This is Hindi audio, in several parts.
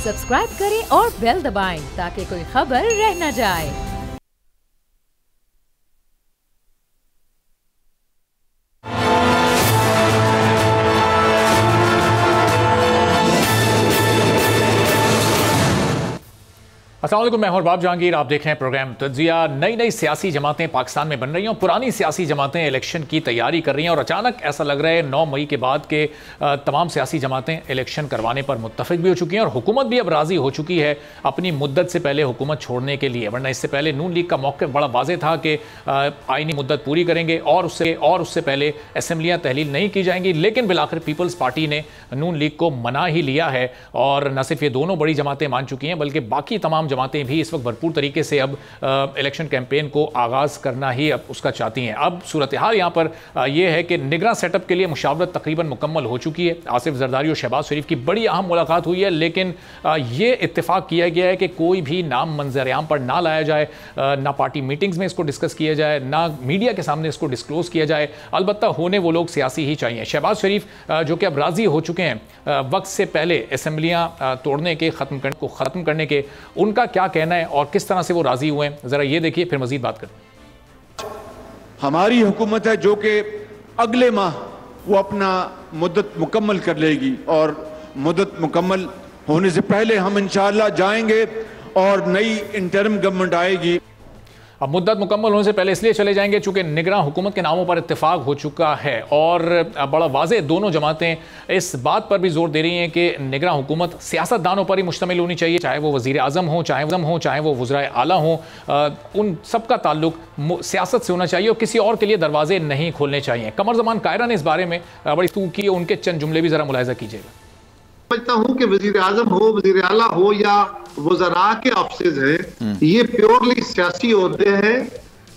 सब्सक्राइब करें और बेल दबाएं ताकि कोई खबर रह न जाए। अस्सलाम वालेकुम, मैं हूं बाब जहांगीर। आप देख रहे हैं प्रोग्राम तज्जिया। नई नई सियासी जमातें पाकिस्तान में बन रही हैं और पुरानी सियासी जमातें इलेक्शन की तैयारी कर रही हैं और अचानक ऐसा लग रहा है 9 मई के बाद के तमाम सियासी जमातें इलेक्शन करवाने पर मुत्तफिक भी हो चुकी हैं और हुकूमत भी अब राज़ी हो चुकी है अपनी मुद्दत से पहले हुकूमत छोड़ने के लिए। वरना इससे पहले नून लीग का मौक़िफ़ बड़ा वाज़ेह था कि आइनी मुद्दत पूरी करेंगे और उससे पहले असम्बलियाँ तहलील नहीं की जाएंगी। लेकिन बिलाखिर पीपल्स पार्टी ने नून लीग को मना ही लिया है और न सिर्फ ये दोनों बड़ी जमातें मान चुकी हैं बल्कि बाकी तमाम जमातें भी इस वक्त भरपूर तरीके से अब इलेक्शन कैंपेन को आगाज़ करना ही अब उसका चाहती हैं। अब सूरत हाल यहाँ पर यह है कि निगरान सेटअप के लिए मुशावरत तकरीबन मुकम्मल हो चुकी है। आसिफ जरदारी और शहबाज शरीफ की बड़ी अहम मुलाकात हुई है, लेकिन ये इत्तेफाक किया गया है कि कोई भी नाम मंजर-ए-आम पर ना लाया जाए, ना पार्टी मीटिंग्स में इसको डिस्कस किया जाए, ना मीडिया के सामने इसको डिस्क्लोज किया जाए। अलबत्ता होने वो लोग सियासी ही चाहिए। शहबाज शरीफ जो कि अब राज़ी हो चुके हैं वक्त से पहले असम्बलियाँ तोड़ने के ख़त्म करने के, उनका क्या कहना है और किस तरह से वो राजी हुए हैं, जरा ये देखिए, फिर मजीद बात करें। हमारी हुकूमत है जो कि अगले माह वो अपना मुद्दत मुकम्मल कर लेगी और मुद्दत मुकम्मल होने से पहले हम इंशाअल्लाह जाएंगे और नई इंटरिम गवर्नमेंट आएगी। अब मुद्दत मुकम्मल होने से पहले इसलिए चले जाएंगे चूंकि निगरान हुकूमत के नामों पर इत्तेफाक हो चुका है और बड़ा वाज़ेह दोनों जमातें इस बात पर भी जोर दे रही हैं कि निगरान हुकूमत सियासतदानों पर ही मुश्तमिल होनी चाहिए, चाहे वो वज़ीर आज़म हो, चाहे वो वज़राए आला हो, उन सब का ताल्लुक सियासत से होना चाहिए और किसी और के लिए दरवाजे नहीं खोलने चाहिए। कमर ज़मान कायरा ने इस बारे में बड़ी तू की, उनके चंद जुमले भी ज़रा मुलाहिज़ा कीजिएगा। समझता हूँ कि वजीर आजम हो, वजीर आला हो या वज़रा के ऑफिस हैं, ये प्योरली सियासी होते हैं।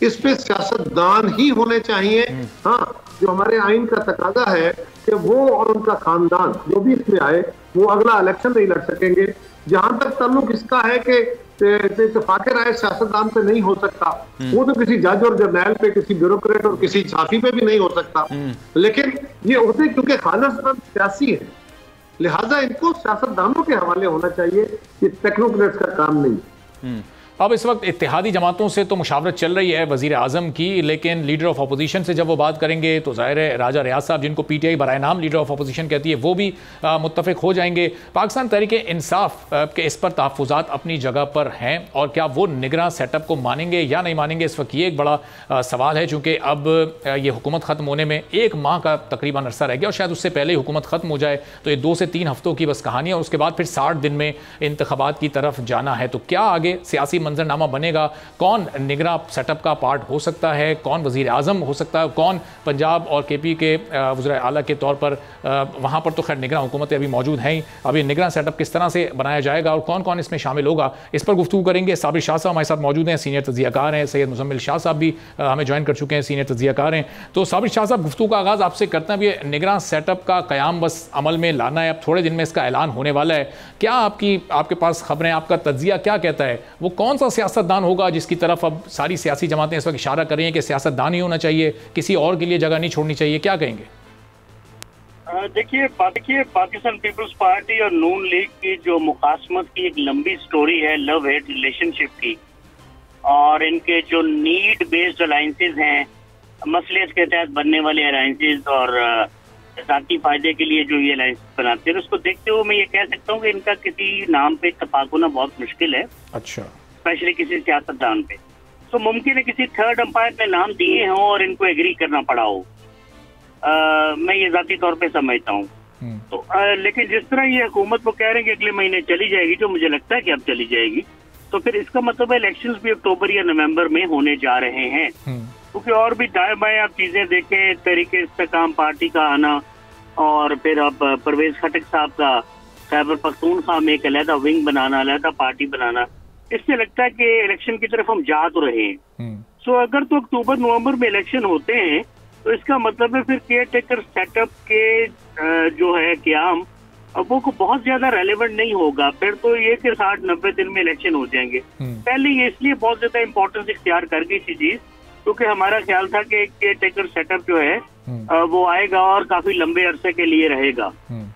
इस पे सियासतदान ही होने चाहिए। हाँ, जो हमारे आइन का तकाजा है कि वो और उनका खानदान जो भी इसमें आए वो अगला इलेक्शन नहीं लड़ सकेंगे। जहां तक ताल्लुक इसका है कि इत्तेफाक राय सियासतदान पे नहीं हो सकता, वो तो किसी जज और जर्नैल पे, किसी ब्यूरोक्रेट और किसी साफी पे भी नहीं हो सकता। लेकिन ये होते क्योंकि खालिस्तान सियासी है, लिहाजा इनको सियासतदानों के हवाले होना चाहिए, ये टेक्नोक्रेट्स का काम नहीं। अब इस वक्त इत्तेहादी जमातों से तो मुशावरत चल रही है वज़ीर आज़म की, लेकिन लीडर ऑफ अपोजिशन से जब वो बात करेंगे तो ज़ाहिर है राजा रियाज साहब, जिनको पीटीआई बराए नाम लीडर ऑफ अपोजिशन कहती है, वो भी मुत्तफ़िक हो जाएंगे। पाकिस्तान तहरीक इंसाफ के इस पर तहफ़्फ़ुज़ात अपनी जगह पर हैं और क्या वो निगरान सेटअप को मानेंगे या नहीं मानेंगे, इस वक्त ये एक बड़ा सवाल है। चूँकि अब ये हुकूमत ख़त्म होने में 1 माह का तकरीबन अरसा रह गया और शायद उससे पहले हुकूमत ख़त्म हो जाए तो ये 2 से 3 हफ्तों की बस कहानी है और उसके बाद फिर 60 दिन में इंतख़ाबात की तरफ जाना है। तो क्या आगे सियासी मंजरनामा बनेगा, कौन निगरां सेटअप का पार्ट हो सकता है, कौन वज़ीर आज़म हो सकता है, कौन पंजाब और केपी के वज़ीर आला के तौर पर, वहाँ पर तो खैर निगरां हुकूमतें अभी मौजूद हैं ही, अभी निगरां सेटअप किस तरह से बनाया जाएगा और कौन कौन इसमें शामिल होगा, इस पर गुफ्तगू करेंगे। साबिर शाह साहब हमारे साथ मौजूद हैं, सीनियर तज्ज़ियाकार हैं। सैयद मुज़म्मिल शाह साहब भी हमें ज्वाइन कर चुके हैं, सीनियर तज्ज़ियाकार हैं। तो साबिर शाह साहब, गुफ्तगू का आगाज़ आपसे करते हैं। अब निगरां सेटअप का क़याम बस अमल में लाना है, अब थोड़े दिन में इसका ऐलान होने वाला है। क्या आपके पास खबरें, आपका तज्ज़िया क्या कहता है, वो कौन सा सियासतदान होगा जिसकी तरफ अब सारी सियासी जमातें इस वक्त इशारा कर रही हैं कि सियासतदान ही होना चाहिए, किसी और के लिए जगह नहीं छोड़नी चाहिए, क्या कहेंगे? देखिए पाकिस्तान पीपल्स पार्टी और नून लीग की जो मुकासमत की एक लंबी स्टोरी है, लव हेट रिलेशनशिप की, और इनके जो नीड बेस्ड अलायंसेज हैं, मसलियत के तहत बनने वाले अलायंसेज और जाती फायदे के लिए जो ये अलायंस बनाते हैं, उसको देखते हुए मैं ये कह सकता हूँ कि इनका किसी नाम पे इत्तेफाक होना बहुत मुश्किल है। अच्छा, स्पेशली किसी सियासतदान पे। तो मुमकिन है किसी थर्ड अंपायर ने नाम दिए हों और इनको एग्री करना पड़ा हो। मैं ये जाती तौर पे समझता हूँ। तो लेकिन जिस तरह ये हुकूमत वो कह रहे हैं कि अगले महीने चली जाएगी, जो मुझे लगता है कि अब चली जाएगी, तो फिर इसका मतलब है इलेक्शंस भी अक्टूबर या नवंबर में होने जा रहे हैं। क्योंकि और भी दाएं बाएं आप चीजें देखें, तरीके इस्तेकाम पार्टी का आना और फिर अब परवेज खटक साहब का खैबर पख्तूनख्वा में एक अलहदा विंग बनाना, अलहदा पार्टी बनाना, इससे लगता है कि इलेक्शन की तरफ हम जा तो रहे हैं। सो अगर तो अक्टूबर नवंबर में इलेक्शन होते हैं तो इसका मतलब है फिर केयर टेकर सेटअप के जो है क्याम वो को बहुत ज्यादा रेलेवेंट नहीं होगा। फिर तो ये कि 60-90 दिन में इलेक्शन हो जाएंगे। पहले ये इसलिए बहुत ज्यादा इंपॉर्टेंस इख्तियार कर गई थी चीज, क्योंकि हमारा ख्याल था कि केयर टेकर सेटअप जो है वो आएगा और काफी लंबे अरसे के लिए रहेगा।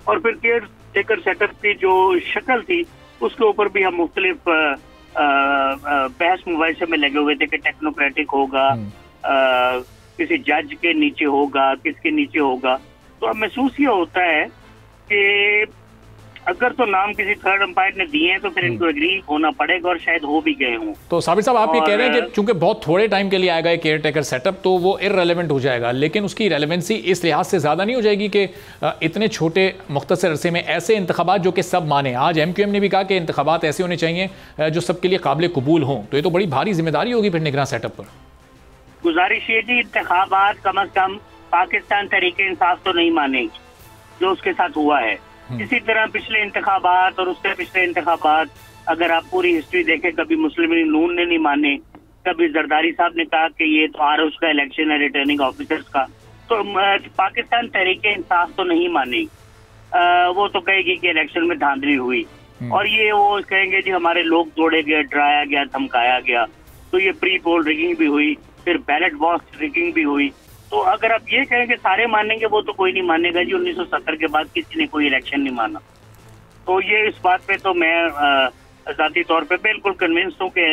और फिर केयर टेकर सेटअप की जो शक्ल थी उसके ऊपर भी हम मुख्तलिफ बहस मुबाहिसे में लगे हुए थे कि टेक्नोक्रेटिक होगा, किसी जज के नीचे होगा, किसके नीचे होगा। तो अब महसूस ये होता है कि अगर तो नाम किसी थर्ड अंपायर ने दिए हैं तो फिर इनको एग्री होना पड़ेगा, और शायद हो भी गए हों। तो साबिर साहब, आप ये कह रहे हैं कि चूंकि बहुत थोड़े टाइम के लिए आएगा केयर टेकर सेटअप, तो वो इररेलेवेंट हो जाएगा, लेकिन उसकी रेलेवेंसी इस लिहाज से ज़्यादा नहीं हो जाएगी कि इतने छोटे मुख्तसर अरसे में ऐसे इंतखाबात जो कि सब माने। आज MQM ने भी कहा कि इंतखाबात ऐसे होने चाहिए जो सबके लिए काबिल कबूल हों, तो ये तो बड़ी भारी जिम्मेदारी होगी फिर निगरान सेटअप पर। गुजारिश ये जी, इंतखाबात कम अज कम पाकिस्तान तरीके इंसाफ तो नहीं मानेगी जो उसके साथ हुआ है। इसी तरह पिछले इंतखाबात और उससे पिछले इंतखाबात, अगर आप पूरी हिस्ट्री देखें, कभी मुस्लिम लीग नून ने नहीं माने, कभी जरदारी साहब ने कहा कि ये तो आरओ का इलेक्शन है रिटर्निंग ऑफिसर्स का, तो पाकिस्तान तरीके इंसाफ तो नहीं मानेगी। वो तो कहेगी कि इलेक्शन में धांधली हुई, और ये वो कहेंगे जी हमारे लोग जोड़े गए, डराया गया, धमकाया गया, तो ये प्री पोल रिगिंग भी हुई, फिर बैलेट बॉक्स रिगिंग भी हुई। तो अगर आप ये कहें कि सारे मानेंगे, वो तो कोई नहीं मानेगा जी। 1970 के बाद किसी ने कोई इलेक्शन नहीं माना। तो ये इस बात पे तो मैं जाती तौर पे बिल्कुल कन्विंस हूँ कि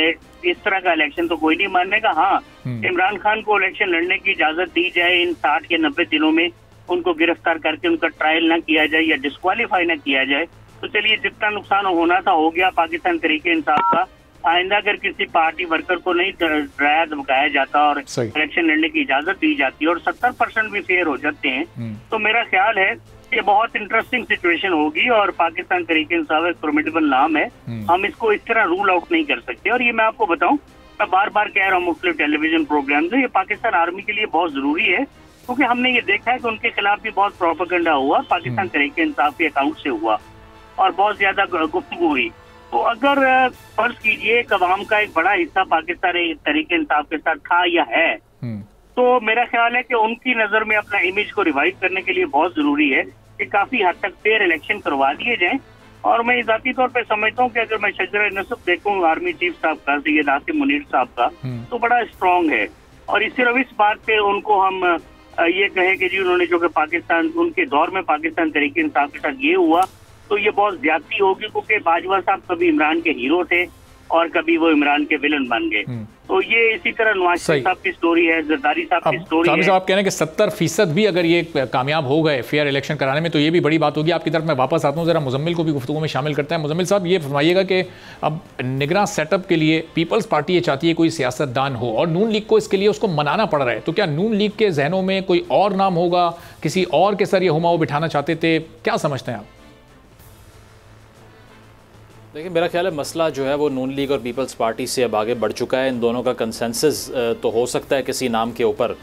इस तरह का इलेक्शन तो कोई नहीं मानेगा। हाँ, इमरान खान को इलेक्शन लड़ने की इजाजत दी जाए, इन 60 या 90 दिनों में उनको गिरफ्तार करके उनका ट्रायल ना किया जाए या डिस्क्वालीफाई ना किया जाए, तो चलिए जितना नुकसान होना था हो गया। पाकिस्तान तरीके इंसाफ का आइंदा अगर किसी पार्टी वर्कर को नहीं डराया धमकाया जाता और इलेक्शन लड़ने की इजाजत दी जाती है और 70% भी फेयर हो जाते हैं, तो मेरा ख्याल है कि बहुत इंटरेस्टिंग सिचुएशन होगी। और पाकिस्तान तरीके इंसाफ एक फॉर्मिडेबल नाम है, हम इसको इस तरह रूल आउट नहीं कर सकते। और ये मैं आपको बताऊं, मैं बार बार कह रहा हूँ मुख्तलिफ टेलीविजन प्रोग्राम से, ये पाकिस्तान आर्मी के लिए बहुत जरूरी है, क्योंकि हमने ये देखा है कि उनके खिलाफ भी बहुत प्रोपेगेंडा हुआ, पाकिस्तान तरीके इंसाफ के अकाउंट से हुआ और बहुत ज्यादा गुफ्तगू हुई। तो अगर फर्ज कीजिए कि अवाम का एक बड़ा हिस्सा पाकिस्तान तरीके इंसाफ के साथ था या है, तो मेरा ख्याल है कि उनकी नजर में अपना इमेज को रिवाइव करने के लिए बहुत जरूरी है कि काफी हद तक फेयर इलेक्शन करवा दिए जाएं। और मैं जाती तौर पे समझता हूँ कि अगर मैं शजरा नस्ब देखूँ आर्मी चीफ साहब का, सैयद आसिम मुनीर साहब का, तो बड़ा स्ट्रॉन्ग है। और सिर्फ इस बात पे उनको हम ये कहें कि जी उन्होंने जो कि पाकिस्तान, उनके दौर में पाकिस्तान तरीके इंसाफ के साथ ये हुआ, तो ये बहुत ज्यादती होगी, क्योंकि बाजवा साहब कभी इमरान के हीरो थे और कभी वो इमरान के विलन बन गए। तो ये इसी तरह नवाज शरीफ साहब की स्टोरी है, जरदारी साहब की स्टोरी है। आप कह रहे हैं कि 70% भी अगर ये कामयाब हो गए फेयर इलेक्शन कराने में, तो ये भी बड़ी बात होगी। आपकी तरफ मैं वापस आता हूँ, जरा मुजम्मिल को भी गुफ्तगू में शामिल करते हैं। मुजम्मिल साहब, ये फरमाइएगा कि अब निगरान सेटअप के लिए पीपल्स पार्टी ये चाहती है कोई सियासतदान हो, और नून लीग को इसके लिए उसको मनाना पड़ रहा है, तो क्या नून लीग के जहनों में कोई और नाम होगा, किसी और के सर ये हुमा वो बिठाना चाहते थे, क्या समझते हैं आप? देखिए, मेरा ख्याल है मसला जो है वो नून लीग और पीपल्स पार्टी से अब आगे बढ़ चुका है। इन दोनों का कंसेंसस तो हो सकता है किसी नाम के ऊपर,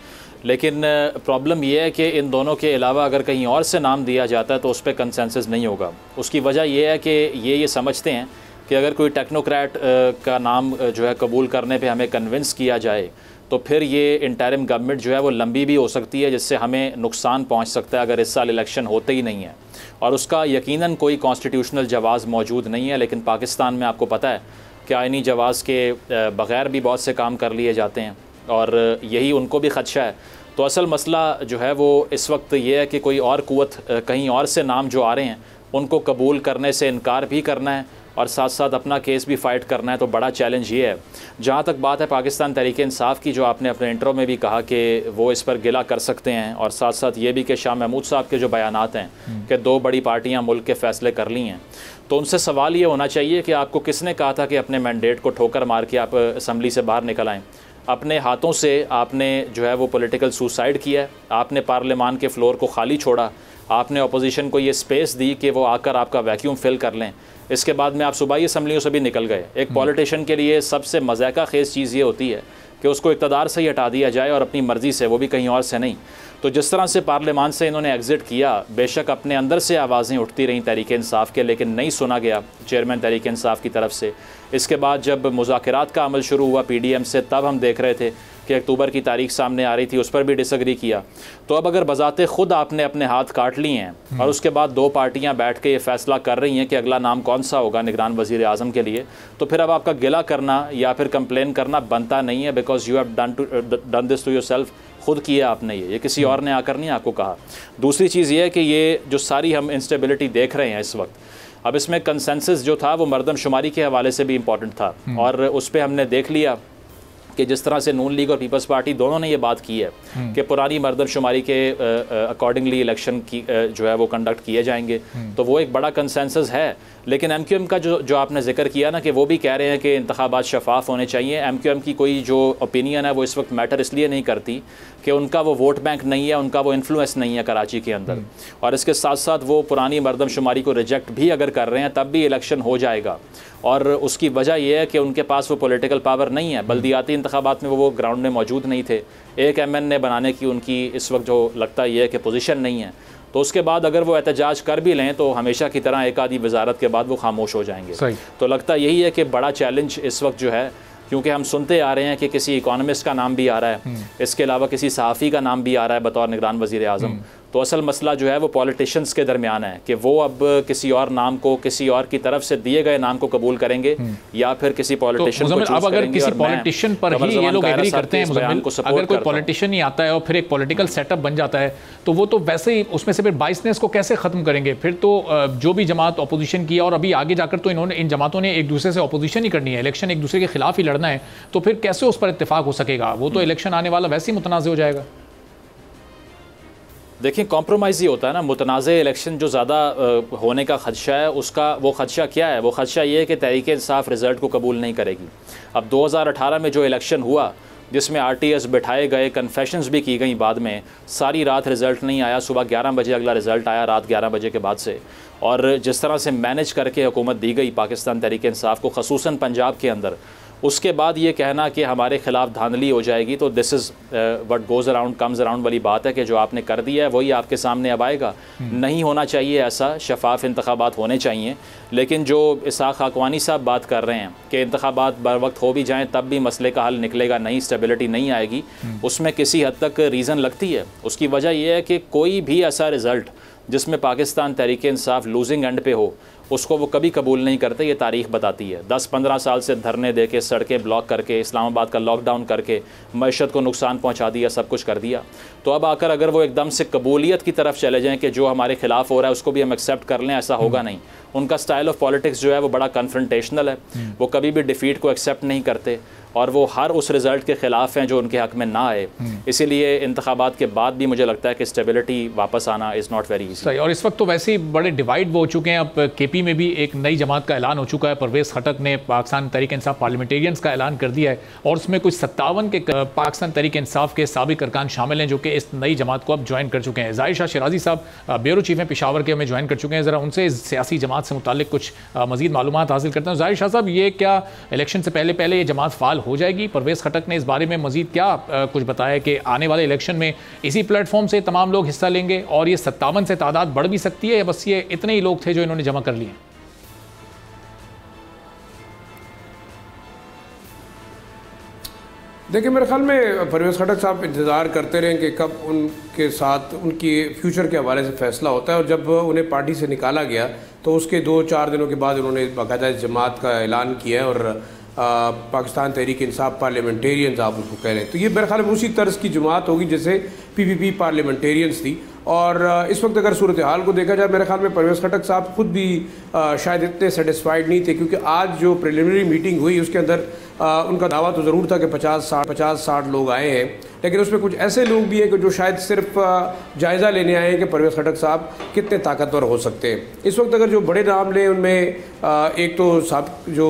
लेकिन प्रॉब्लम यह है कि इन दोनों के अलावा अगर कहीं और से नाम दिया जाता है तो उस पर कंसेंसस नहीं होगा। उसकी वजह यह है कि ये समझते हैं कि अगर कोई टेक्नोक्रेट का नाम जो है कबूल करने पे हमें कन्विंस किया जाए तो फिर ये इंटरिम गवर्नमेंट जो है वो लंबी भी हो सकती है, जिससे हमें नुकसान पहुंच सकता है अगर इस साल इलेक्शन होते ही नहीं है, और उसका यकीनन कोई कॉन्स्टिट्यूशनल जवाज़ मौजूद नहीं है। लेकिन पाकिस्तान में आपको पता है कि आइनी जवाज़ के बग़ैर भी बहुत से काम कर लिए जाते हैं, और यही उनको भी ख़दशा है। तो असल मसला जो है वो इस वक्त ये है कि कोई और क़ुव्वत कहीं और से नाम जो आ रहे हैं उनको कबूल करने से इनकार भी करना है और साथ साथ अपना केस भी फ़ाइट करना है। तो बड़ा चैलेंज ये है। जहाँ तक बात है पाकिस्तान तहरीक इंसाफ की, जो आपने अपने इंट्रो में भी कहा कि वो इस पर गिला कर सकते हैं, और साथ साथ ये भी कि शाह महमूद साहब के जो बयानात हैं कि 2 बड़ी पार्टियाँ मुल्क के फ़ैसले कर ली हैं, तो उनसे सवाल ये होना चाहिए कि आपको किसने कहा था कि अपने मैंडेट को ठोकर मार के आप असम्बली से बाहर निकल आएँ? अपने हाथों से आपने जो है वो पॉलिटिकल सुसाइड किया है, आपने पार्लियामान के फ्लोर को खाली छोड़ा, आपने अपोजिशन को ये स्पेस दी कि वो आकर आपका वैक्यूम फिल कर लें। इसके बाद में आप सूबाई असम्बलियों से भी निकल गए। एक पॉलिटिशियन के लिए सबसे मज़ाक़ा खेज़ चीज़ ये होती है कि उसको इक़्तिदार से ही हटा दिया जाए और अपनी मर्ज़ी से, वो भी कहीं और से नहीं। तो जिस तरह से पार्लियामान से इन्होंने एग्ज़िट किया, बेशक अपने अंदर से आवाज़ें उठती रहीं तहरीक इंसाफ के, लेकिन नहीं सुना गया चेयरमैन तहरीक इंसाफ की तरफ से। इसके बाद जब मुज़ाकरात का अमल शुरू हुआ PDM से, तब हम देख रहे थे कि अक्टूबर की तारीख सामने आ रही थी, उस पर भी डिसएग्री किया। तो अब अगर बजाते ख़ुद आपने अपने हाथ काट लिए हैं और उसके बाद 2 पार्टियां बैठ के ये फ़ैसला कर रही हैं कि अगला नाम कौन सा होगा निगरान वज़ीर आज़म के लिए, तो फिर अब आपका गिला करना या फिर कंप्लेन करना बनता नहीं है, because you have done this to yourself. खुद किया आपने, ये किसी और ने आकर नहीं आपको कहा। दूसरी चीज़ ये है कि ये जो सारी हम इंस्टेबिलिटी देख रहे हैं इस वक्त, अब इसमें कंसेंसस जो था वो मरदमशुमारी के हवाले से भी इम्पॉर्टेंट था, और उस पर हमने देख लिया कि जिस तरह से नून लीग और पीपल्स पार्टी दोनों ने ये बात की है कि पुरानी मरदमशुमारी के अकॉर्डिंगली इलेक्शन की जो है वो कंडक्ट किए जाएंगे, तो वो एक बड़ा कंसेंसस है। लेकिन MQM का जो आपने जिक्र किया ना कि वो भी कह रहे हैं कि इंतखाबात शफाफ होने चाहिए। MQM की कोई जो ओपिनियन है वो इस वक्त मैटर इसलिए नहीं करती कि उनका वो वोट बैंक नहीं है, उनका वो इन्फ्लुएंस नहीं है कराची के अंदर, और इसके साथ साथ वो पुरानी मरदमशुमारी को रिजेक्ट भी अगर कर रहे हैं तब भी इलेक्शन हो जाएगा। और उसकी वजह यह है कि उनके पास वो पॉलिटिकल पावर नहीं है। बल्दियाती इंतखाबात में वो ग्राउंड में मौजूद नहीं थे, एक MN बनाने की उनकी इस वक्त जो लगता है ये कि पोजीशन नहीं है, तो उसके बाद अगर वो एहतजाज कर भी लें तो हमेशा की तरह एक आधी वजारत के बाद वो खामोश हो जाएंगे। तो लगता यही है कि बड़ा चैलेंज इस वक्त जो है, क्योंकि हम सुनते आ रहे हैं कि किसी इकोनॉमिस्ट का नाम भी आ रहा है, इसके अलावा किसी सहाफ़ी का नाम भी आ रहा है बतौर निगरान वज़ीर आज़म, तो असल मसला जो है वो पॉलिटिशियंस के दरमियान है कि वो अब किसी और नाम को, किसी और की तरफ से दिए गए नाम को कबूल करेंगे या फिर किसी पॉलिटिशियन को चूज करेंगे। अब अगर किसी पॉलिटिशियन पर ही ये लोग एग्री करते हैं, अगर कोई पॉलिटिशियन ही आता है और फिर एक पॉलिटिकल सेटअप बन जाता है, तो वो तो वैसे ही उसमें से फिर बाइसनेस को कैसे ख़त्म करेंगे? फिर तो जो भी जमात अपोजिशन की, और अभी आगे जाकर तो इन जमातों ने एक दूसरे से अपोजिशन ही करनी है, इलेक्शन एक दूसरे के खिलाफ ही लड़ना है, तो फिर कैसे उस पर इत्तेफाक हो सकेगा? वो तो इलेक्शन आने वाला वैसे ही मुतनाज़ हो जाएगा। देखिए, कॉम्प्रोमाइज़ ही होता है ना। मुतनाज़े इलेक्शन जो ज़्यादा होने का ख़दशा है, उसका वो ख़दशा क्या है? वो ख़दशा ये है कि तहरीक इंसाफ रिज़ल्ट को कबूल नहीं करेगी। अब 2018 में जो इलेक्शन हुआ जिसमें RTS बिठाए गए, कन्फेशंस भी की गई, बाद में सारी रात रिज़ल्ट नहीं आया, सुबह 11 बजे अगला रिज़ल्ट आया, रात 11 बजे के बाद से। और जिस तरह से मैनेज करके हुकूमत दी गई पाकिस्तान तहरीक इंसाफ को, ख़ुसूसन पंजाब के अंदर, उसके बाद ये कहना कि हमारे ख़िलाफ़ धांधली हो जाएगी, तो this is what goes around comes around वाली बात है कि जो आपने कर दिया है वही आपके सामने अब आएगा। नहीं होना चाहिए ऐसा, शफाफ इंतखाबात होने चाहिए। लेकिन जो इसाक़ खाकवानी साहब बात कर रहे हैं कि इंतखाबात बर वक्त हो भी जाएँ तब भी मसले का हल निकलेगा नहीं, स्टेबिलिटी नहीं आएगी, उसमें किसी हद तक रीज़न लगती है। उसकी वजह यह है कि कोई भी ऐसा रिज़ल्ट जिसमें पाकिस्तान तहरीक इंसाफ लूजिंग एंड पे हो, उसको वो कभी कबूल नहीं करते। ये तारीख़ बताती है। 10-15 साल से धरने दे के, सड़कें ब्लॉक करके, इस्लामाबाद का लॉकडाउन करके, मईशत को नुकसान पहुंचा दिया, सब कुछ कर दिया। तो अब आकर अगर वो एकदम से कबूलियत की तरफ चले जाएं कि जो हमारे ख़िलाफ़ हो रहा है उसको भी हम एक्सेप्ट कर लें, ऐसा होगा नहीं। उनका स्टाइल ऑफ पॉलिटिक्स जो है वो बड़ा कन्फ्रंटेशनल है, वो कभी भी डिफीट को एक्सेप्ट नहीं करते, और वो हर उस रिज़ल्ट के ख़िलाफ़ हैं जो उनके हक़ में ना आए। इसीलिए इंतखाबात के बाद भी मुझे लगता है कि स्टेबिलिटी वापस आना इज़ नॉट वेरी ईजी। सही। और इस वक्त तो वैसे ही बड़े डिवाइड वो हो चुके हैं। अब KP में भी एक नई जमात का ऐलान हो चुका है। परवेज़ खटक ने पाकिस्तान तहरीक इंसाफ पार्लियामेंटेरियंस का ऐलान कर दिया है, और उसमें कुछ 57 के पाकिस्तान तहरीक इंसाफ के साबिक अरकान शामिल हैं जो कि इस नई जमात को अब ज्वाइन कर चुके हैं। ज़ाहिर शाह शिराजी साहब ब्यूरो चीफ हैं पेशावर के, हमें ज्वाइन कर चुके हैं। ज़रा उनसे इस सियासी जमात से मुतालिक कुछ मज़ीद मालूमात हासिल करते हैं। ज़ाहिर शाह साहब, ये क्या इलेक्शन से पहले ये जमात फ़ाल हो जाएगी? परवेज़ खटक ने इस बारे में मज़ीद क्या कुछ बताया कि आने वाले इलेक्शन में इसी प्लेटफॉर्म से तमाम लोग हिस्सा लेंगे, और ये 57 से तादाद बढ़ भी सकती है, या बस ये इतने ही लोग थे जो इन्होंने जमा कर लिए? देखिए, मेरे ख्याल में परवेज़ खटक साहब इंतज़ार करते रहें कि कब उनके साथ उनकी फ्यूचर के हवाले से फ़ैसला होता है। और जब उन्हें पार्टी से निकाला गया तो उसके 2-4 दिनों के बाद उन्होंने बाकायदा जमात का ऐलान किया है, और पाकिस्तान तहरीक इंसाफ पार्लियामेंटेरियंस आप उसको कह रहे हैं। तो ये मेरे ख्याल में उसी तर्ज की जमात होगी जैसे PPP पार्लियामेंटेरियंस थी। और इस वक्त अगर सूरत हाल को देखा जाए, मेरे ख्याल में परवेज़ खटक साहब खुद भी शायद इतने सेटिस्फाइड नहीं थे, क्योंकि आज जो प्रिलिमिनरी मीटिंग हुई उसके अंदर उनका दावा तो ज़रूर था कि 50-60 लोग आए हैं, लेकिन उसमें कुछ ऐसे लोग भी हैं कि जो शायद सिर्फ जायज़ा लेने आए हैं कि परवेज़ खटक साहब कितने ताकतवर हो सकते हैं। इस वक्त अगर जो बड़े नाम लें, उनमें एक तो जो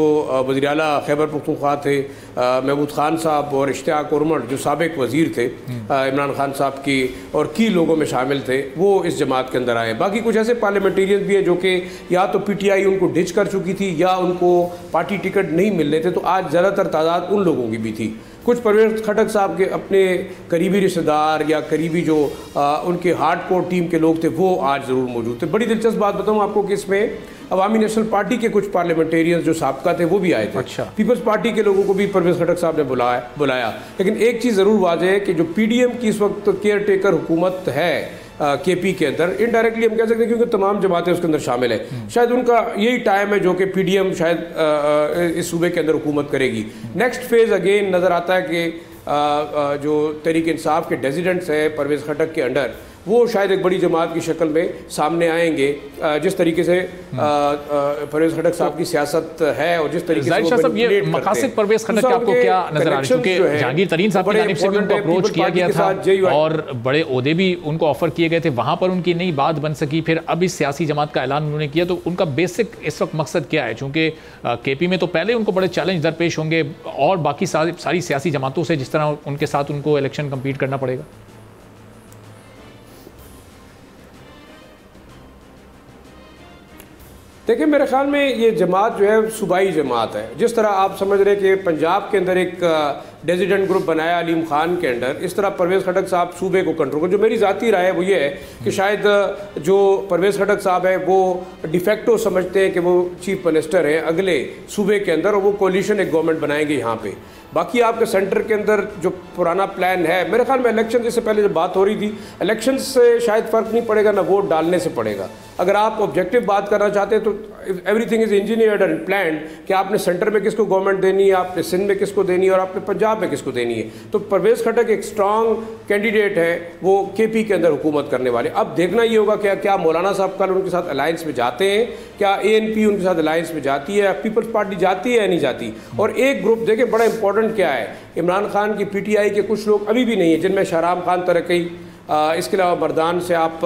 वज़ीर आला खैबर पख्तूनख्वा थे महमूद खान साहब, और इश्तियाक उर्मट जो साबिक वज़ीर थे इमरान खान साहब की, और की लोगों में शामिल थे, वो इस जमात के अंदर आए। बाकी कुछ ऐसे पार्लियामेंटेरियन भी हैं जो कि या तो PTI उनको डिच कर चुकी थी या उनको पार्टी टिकट नहीं मिल रहे थे, तो आज ज़्यादातर तादाद उन लोगों की भी थी। कुछ परवेज़ खटक साहब के अपने करीबी रिश्तेदार या करीबी जो उनके हार्डकोर टीम के लोग थे वो आज ज़रूर मौजूद थे। बड़ी दिलचस्प बात बताऊँ आपको कि इसमें अवामी नेशनल पार्टी के कुछ पार्लियामेंटेरियंस जो साबका थे वो भी आए थे। अच्छा। पीपल्स पार्टी के लोगों को भी परवेज़ खटक साहब ने बुलाया। लेकिन एक चीज़ ज़रूर वाज़ेह है कि जो PDM की इस वक्त केयर टेकर हुकूमत है KP के अंदर, इनडायरेक्टली हम कह सकते हैं क्योंकि तमाम जमातें उसके अंदर शामिल है, शायद उनका यही टाइम है जो कि PDM शायद इस सूबे के अंदर हुकूमत करेगी। नेक्स्ट फेज़ अगेन नज़र आता है कि जो तहरीक इंसाफ के डेजिडेंट्स हैं परवेज़ खटक के अंडर, वो शायद एक बड़ी जमात की शक्ल में सामने आएंगे। जिस तरीके से परवेज़ खटक साहब की सियासत है और जिस तरीके से ये मकासद परवेज़ खटक के आपको क्या नजर आ रहा है? क्योंकि जहांगीर तरीन साहब की जानिब से भी उनको अप्रोच किया गया था और बड़े ओहदे भी उनको ऑफर किए गए थे, वहां पर उनकी नई बात बन सकी, फिर अब इस सियासी जमात का ऐलान उन्होंने किया, तो उनका बेसिक इस वक्त मकसद क्या है? चूंकि केपी में तो पहले उनको बड़े चैलेंज दरपेश होंगे और बाकी सारी सियासी जमातों से जिस तरह उनके साथ उनको इलेक्शन कम्पीट करना पड़ेगा। देखिए, मेरे ख्याल में ये जमात जो है सूबाई जमात है। जिस तरह आप समझ रहे हैं कि पंजाब के अंदर एक डेजिडेंट ग्रुप बनाया अलीम खान के अंडर, इस तरह परवेज़ खटक साहब सूबे को कंट्रोल कर। जो मेरी ज़ाती राय है वो ये है कि शायद जो परवेज़ खटक साहब है वो डिफेक्टो समझते हैं कि वो चीफ मिनिस्टर हैं अगले सूबे के अंदर और वो कोलिशन एक गवर्नमेंट बनाएंगे यहाँ पे। बाकी आपके सेंटर के अंदर जो पुराना प्लान है, मेरे ख्याल में इलेक्शन से पहले जब बात हो रही थी, इलेक्शन से शायद फ़र्क नहीं पड़ेगा, ना वोट डालने से पड़ेगा। अगर आप ऑब्जेक्टिव बात करना चाहते हैं तो everything is engineered and planned कि आपने सेंटर में किसको गवर्नमेंट देनी है, आपने सिंध में किसको देनी है और आपने पंजाब में किसको देनी है। तो परवेज़ खटक एक स्ट्रॉन्ग कैंडिडेट है, वो केपी के अंदर हुकूमत करने वाले। अब देखना ये होगा क्या मौलाना साहब कल उनके साथ अलायंस में जाते हैं, क्या ANP उनके साथ अलायंस में जाती है, पीपल्स पार्टी जाती है या नहीं जाती। और एक ग्रुप देखिए बड़ा इंपॉर्टेंट क्या है, इमरान खान की PTI के कुछ लोग अभी भी नहीं है, जिनमें शहराम खान तरक्की, इसके अलावा मर्दान से आप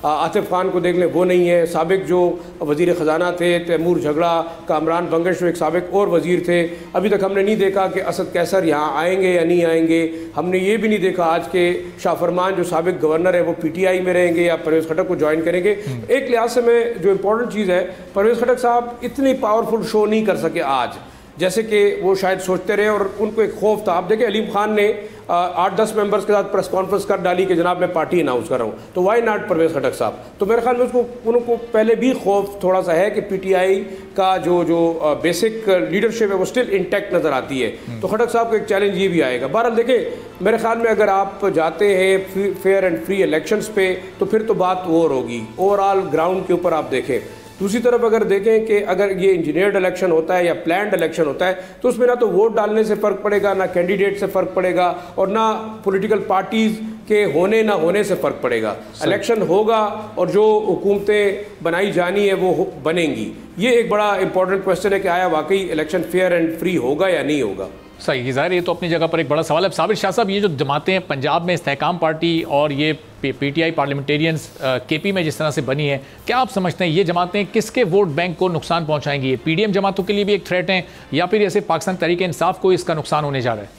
आतिफ खान को देख लें, वो नहीं है। साबिक जो वज़ीर ख़जाना थे तैमूर झगड़ा, कामरान बंगश जो एक साबिक और वज़ीर थे, अभी तक हमने नहीं देखा कि असद कैसर यहाँ आएंगे या नहीं आएंगे। हमने ये भी नहीं देखा आज के शाह फरमान जो साबिक गवर्नर है वो PTI में रहेंगे या परवेज़ खटक को ज्वाइन करेंगे। एक लिहाज से मैं जो इम्पोर्टेंट चीज़ है, परवेज़ खटक साहब इतनी पावरफुल शो नहीं कर सके आज जैसे कि वो शायद सोचते रहे और उनको एक खौफ था। आप देखिए अलीम खान ने 8-10 मेंबर्स के साथ प्रेस कॉन्फ्रेंस कर डाली कि जनाब मैं पार्टी अनाउंस कर रहा हूँ, तो वाई नॉट परवेज़ खटक साहब। तो मेरे ख्याल में उनको पहले भी खौफ थोड़ा सा है कि PTI का जो बेसिक लीडरशिप है वो स्टिल इंटैक्ट नज़र आती है। तो खटक साहब को एक चैलेंज ये भी आएगा। बहरहाल देखिए, मेरे ख्याल में अगर आप जाते हैं फेयर एंड फ्री इलेक्शंस पे तो फिर तो बात और होगी। ओवरऑल ग्राउंड के ऊपर आप देखें, दूसरी तरफ अगर देखें कि अगर ये इंजीनियर्ड इलेक्शन होता है या प्लान्ड इलेक्शन होता है तो उसमें ना तो वोट डालने से फ़र्क पड़ेगा, ना कैंडिडेट से फ़र्क पड़ेगा और ना पॉलिटिकल पार्टीज़ के होने ना होने से फ़र्क पड़ेगा। इलेक्शन होगा और जो हुकूमतें बनाई जानी है वो बनेंगी। ये एक बड़ा इंपॉर्टेंट क्वेश्चन है कि आया वाकई इलेक्शन फेयर एंड फ्री होगा या नहीं होगा। सही, ज़ाहिर ये तो अपनी जगह पर एक बड़ा सवाल है। साबिर शाह साहब, ये जो जमातें पंजाब में इस्तेहकाम पार्टी और ये PTI पार्लियामेंटेरियंस KP में जिस तरह से बनी है, क्या आप समझते हैं ये जमातें किसके वोट बैंक को नुकसान पहुंचाएंगी? ये PDM जमातों के लिए भी एक थ्रेट है या फिर ऐसे पाकिस्तान तहरीक इंसाफ को इसका नुकसान होने जा रहा है?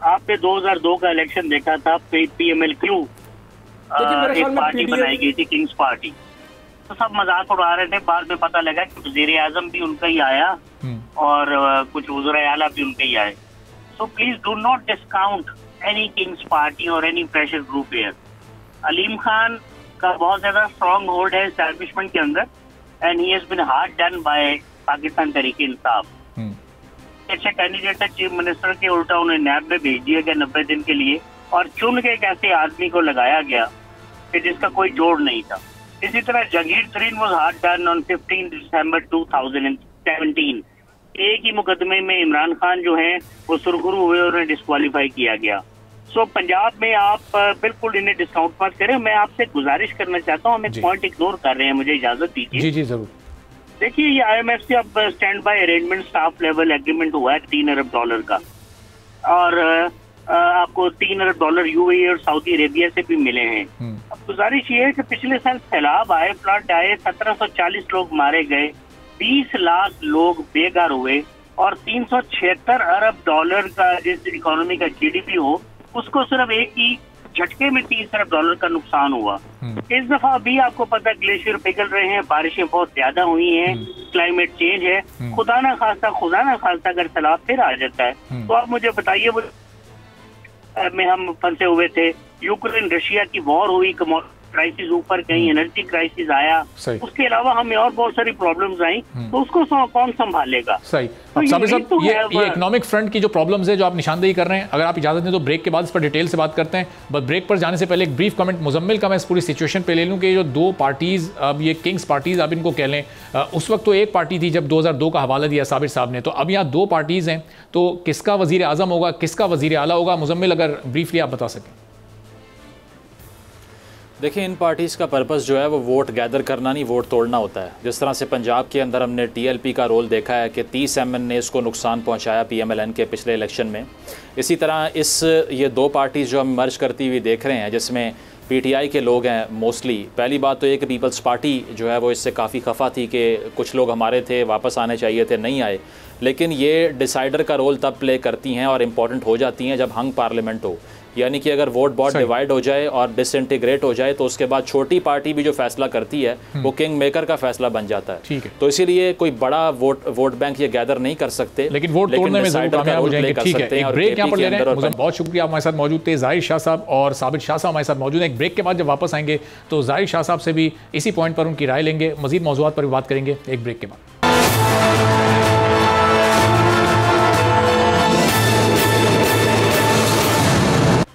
आपने 2002 का इलेक्शन देखा था, PMLQ एक पार्टी बनाई गई थी, किंग्स पार्टी, तो सब मजाक उड़ा रहे थे। बाद में पता लगा कि वज़ीर आज़म भी उनका ही आया और कुछ वज़ीर आला भी उनके ही आए। So please do not discount any kings party और any pressure group here. Aleem Khan का बहुत ज्यादा स्ट्रॉन्ग होल्ड है एस्टैब्लिशमेंट के अंदर and he has been hard done by Pakistan Tehreek Insaf. अच्छे कैंडिडेट है चीफ मिनिस्टर के, उल्टा उन्हें नैब में भेज दिया गया 90 दिन के लिए और चुन के एक ऐसे आदमी को लगाया गया कि जिसका कोई जोड़ नहीं था। इसी तरह जहांगीर तरीन वाज हार्ड डन ऑन 15 दिसंबर 2017। एक ही मुकदमे में इमरान खान जो हैं वो सुरखरू हुए और उन्हें डिस्क्वालीफाई किया गया। सो पंजाब में आप बिल्कुल इन्हें डिस्काउंट मत करें। मैं आपसे गुजारिश करना चाहता हूँ, हम एक पॉइंट इग्नोर कर रहे हैं, मुझे इजाजत दीजिए। जी जरूर। देखिए, ये IMF से अब stand by arrangement staff level agreement हुआ है $3 अरब का और आपको $3 अरब UAE और सऊदी अरेबिया से भी मिले हैं। अब गुजारिश ये है कि पिछले साल सैलाब आए, फ्लड आए, 1740 लोग मारे गए, 20 लाख लोग बेघर हुए और $376 अरब का जिस इकोनॉमी का GDP हो उसको सिर्फ एक ही झटके में $30 अरब का नुकसान हुआ। इस दफा अभी आपको पता ग्लेशियर पिघल रहे हैं, बारिशें बहुत ज्यादा हुई हैं, क्लाइमेट चेंज है। खुदा ना खास्ता अगर सैलाब फिर आ जाता है तो आप मुझे बताइए, वो में हम फंसे हुए थे, यूक्रेन रशिया की वॉर हुई, क्राइसिस ऊपर, कहीं एनर्जी क्राइसिस आया, उसके अलावा हमें और बहुत सारी प्रॉब्लम्स आई, तो उसको कौन संभालेगा? सही। अब साबिर साहब, ये इकोनॉमिक फ्रंट की जो प्रॉब्लम्स है जो आप निशानदेही कर रहे हैं, अगर आप इजाजत दें तो ब्रेक के बाद इस पर डिटेल से बात करते हैं। बट ब्रेक पर जाने से पहले एक ब्रीफ कमेंट मुजम्मिल का मैं इस पूरी सिचुएशन पे ले लूँ कि जो दो पार्टीज, अब ये किंग्स पार्टीज आप इनको कह लें, उस वक्त तो एक पार्टी थी जब 2002 का हवाला दिया साबिर साहब ने, तो अब यहाँ दो पार्टीज हैं, तो किसका वजीर आजम होगा, किसका वजीर आला होगा? मुजम्मिल अगर ब्रीफली आप बता सकें। देखिए, इन पार्टीज़ का पर्पस जो है वो वोट गैदर करना नहीं, वोट तोड़ना होता है। जिस तरह से पंजाब के अंदर हमने TLP का रोल देखा है कि 30 MN ने इसको नुकसान पहुंचाया PMLN के पिछले इलेक्शन में, इसी तरह ये दो पार्टीज़ जो हम मर्ज करती हुई देख रहे हैं, जिसमें PTI के लोग हैं मोस्टली। पहली बात तो ये कि पीपल्स पार्टी जो है वो इससे काफ़ी खफा थी कि कुछ लोग हमारे थे, वापस आने चाहिए थे, नहीं आए। लेकिन ये डिसाइडर का रोल तब प्ले करती हैं और इम्पॉर्टेंट हो जाती हैं जब हंग पार्लियामेंट हो, यानी कि अगर वोट बहुत डिवाइड हो जाए और डिसइंटीग्रेट हो जाए तो उसके बाद छोटी पार्टी भी जो फैसला करती है वो किंग मेकर का फैसला बन जाता है। ठीक है, तो इसीलिए कोई बड़ा वोट बैंक ये गैदर नहीं कर सकते, लेकिन वोट तोड़ने में जरूर कामयाब हो जाएंगे। ठीक है, एक ब्रेक यहाँ पर ले रहे हैं। बहुत शुक्रिया, हमारे साथ मौजूद थे ज़ाहिर शाह साहब और साबित शाह साहब हमारे साथ मौजूद हैं। एक ब्रेक के बाद जब वापस आएंगे तो ज़ाहिर शाह साहब से भी इसी पॉइंट पर उनकी राय लेंगे, मजीद मौजूदात पर भी बात करेंगे एक ब्रेक के बाद।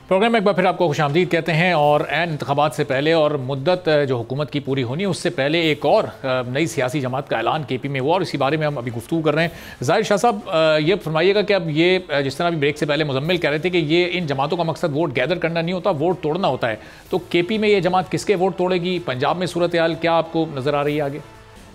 प्रोग्राम में एक बार फिर आपको खुशामदीद कहते हैं और ऐन इंतखाबात से पहले और मुद्दत जो हुकूमत की पूरी होनी है उससे पहले एक और नई सियासी जमात का ऐलान KP में हुआ और इसी बारे में हम अभी गुफ्तगू कर रहे हैं। ज़ाहिर शाह साहब, ये फरमाइएगा कि अब ये जिस तरह अभी ब्रेक से पहले मुजम्मिल कह रहे थे कि ये इन जमातों का मकसद वोट गैदर करना नहीं होता, वोट तोड़ना होता है, तो KP में ये जमात किसके वोट तोड़ेगी? पंजाब में सूरत हाल क्या आपको नज़र आ रही है आगे?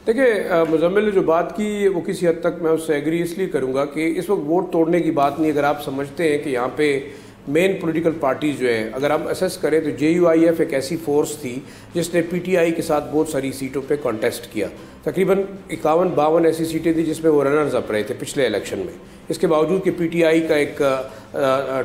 देखिए, मुजम्मिल ने जो बात की वो किसी हद तक मैं उससे एग्री इसलिए करूँगा कि इस वक्त वोट तोड़ने की बात नहीं। अगर आप समझते हैं कि यहाँ पे मेन पॉलिटिकल पार्टीज़ जो हैं, अगर हम असेस करें तो JUIF एक ऐसी फोर्स थी जिसने PTI के साथ बहुत सारी सीटों पे कॉन्टेस्ट किया। तकरीबन 51-52 ऐसी सीटें थी जिसमें वो रनर्स अप रहे थे पिछले इलेक्शन में। इसके बावजूद कि PTI का एक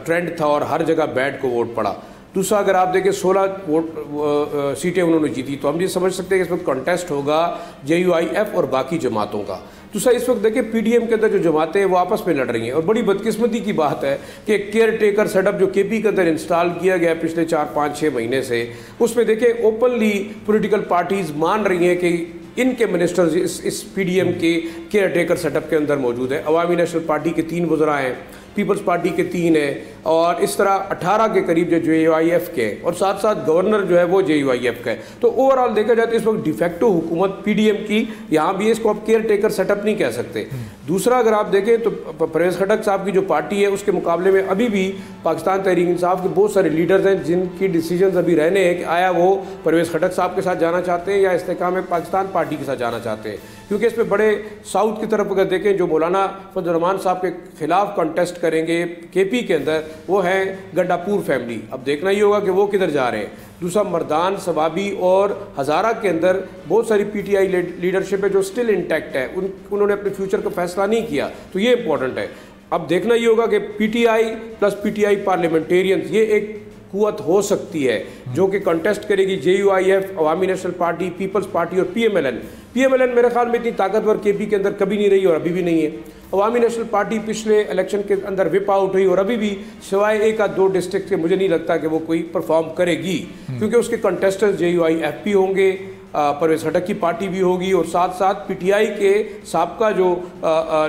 ट्रेंड था और हर जगह बैड को वोट पड़ा। दूसरा, अगर आप देखें 16 सीटें उन्होंने जीती, तो हम ये समझ सकते हैं कि इस वक्त कॉन्टेस्ट होगा JUIF और बाकी जमातों का। दूसरा, इस वक्त देखिए PDM के अंदर जो जमातें हैं वो आपस में लड़ रही हैं और बड़ी बदकिस्मती की बात है कि केयर टेकर सेटअप जो KP के अंदर इंस्टॉल किया गया पिछले 4-5-6 महीने से, उसमें देखिए ओपनली पॉलिटिकल पार्टीज मान रही हैं कि इनके मिनिस्टर्स इस PDM के केयर टेकर सेटअप के अंदर मौजूद है। अवामी नेशनल पार्टी के 3 वज़रा हैं, पीपल्स पार्टी के 3 हैं और इस तरह 18 के करीब जो JUIF के हैं और साथ साथ गवर्नर जो है वो JUIF का है। तो ओवरऑल देखा जाए तो इस वक्त डिफेक्टो हुकूमत PDM की यहाँ भी, इसको आप केयर टेकर सेटअप नहीं कह सकते। दूसरा, अगर आप देखें तो परवेज़ खटक साहब की जो पार्टी है उसके मुकाबले में अभी भी पाकिस्तान तहरीक इंसाफ के बहुत सारे लीडर्स हैं जिनकी डिसीजन अभी रहने हैं कि आया वो परवेज़ खटक साहब के साथ जाना चाहते हैं या इस्तेकाम पाकिस्तान पार्टी के साथ जाना चाहते हैं। क्योंकि इसमें बड़े साउथ की तरफ अगर देखें, जो मौलाना फजल रहमान साहब के खिलाफ कंटेस्ट करेंगे KP के अंदर, वो है गंडापुर फैमिली। अब देखना ही होगा कि वो किधर जा रहे हैं। दूसरा, मर्दान, सवाबी और हज़ारा के अंदर बहुत सारी PTI लीडरशिप है जो स्टिल इंटैक्ट है, उन्होंने अपने फ्यूचर का फैसला नहीं किया, तो ये इंपॉर्टेंट है। अब देखना ही होगा कि PTI प्लस PTI पार्लियामेंटेरियंस ये एक कुव्वत हो सकती है जो कि कंटेस्ट करेगी JUIF, अवामी नेशनल पार्टी, पीपल्स पार्टी और PMLN मेरे ख्याल में इतनी ताकतवर KP के अंदर कभी नहीं रही और अभी भी नहीं है। अवामी नेशनल पार्टी पिछले इलेक्शन के अंदर विप आउट हुई और अभी भी सिवाय 1-2 डिस्ट्रिक्ट के मुझे नहीं लगता कि वो कोई परफॉर्म करेगी, क्योंकि उसके कंटेस्टेंट्स JUIF भी होंगे, परवेज़ खटक की पार्टी भी होगी और साथ साथ PTI के साबका जो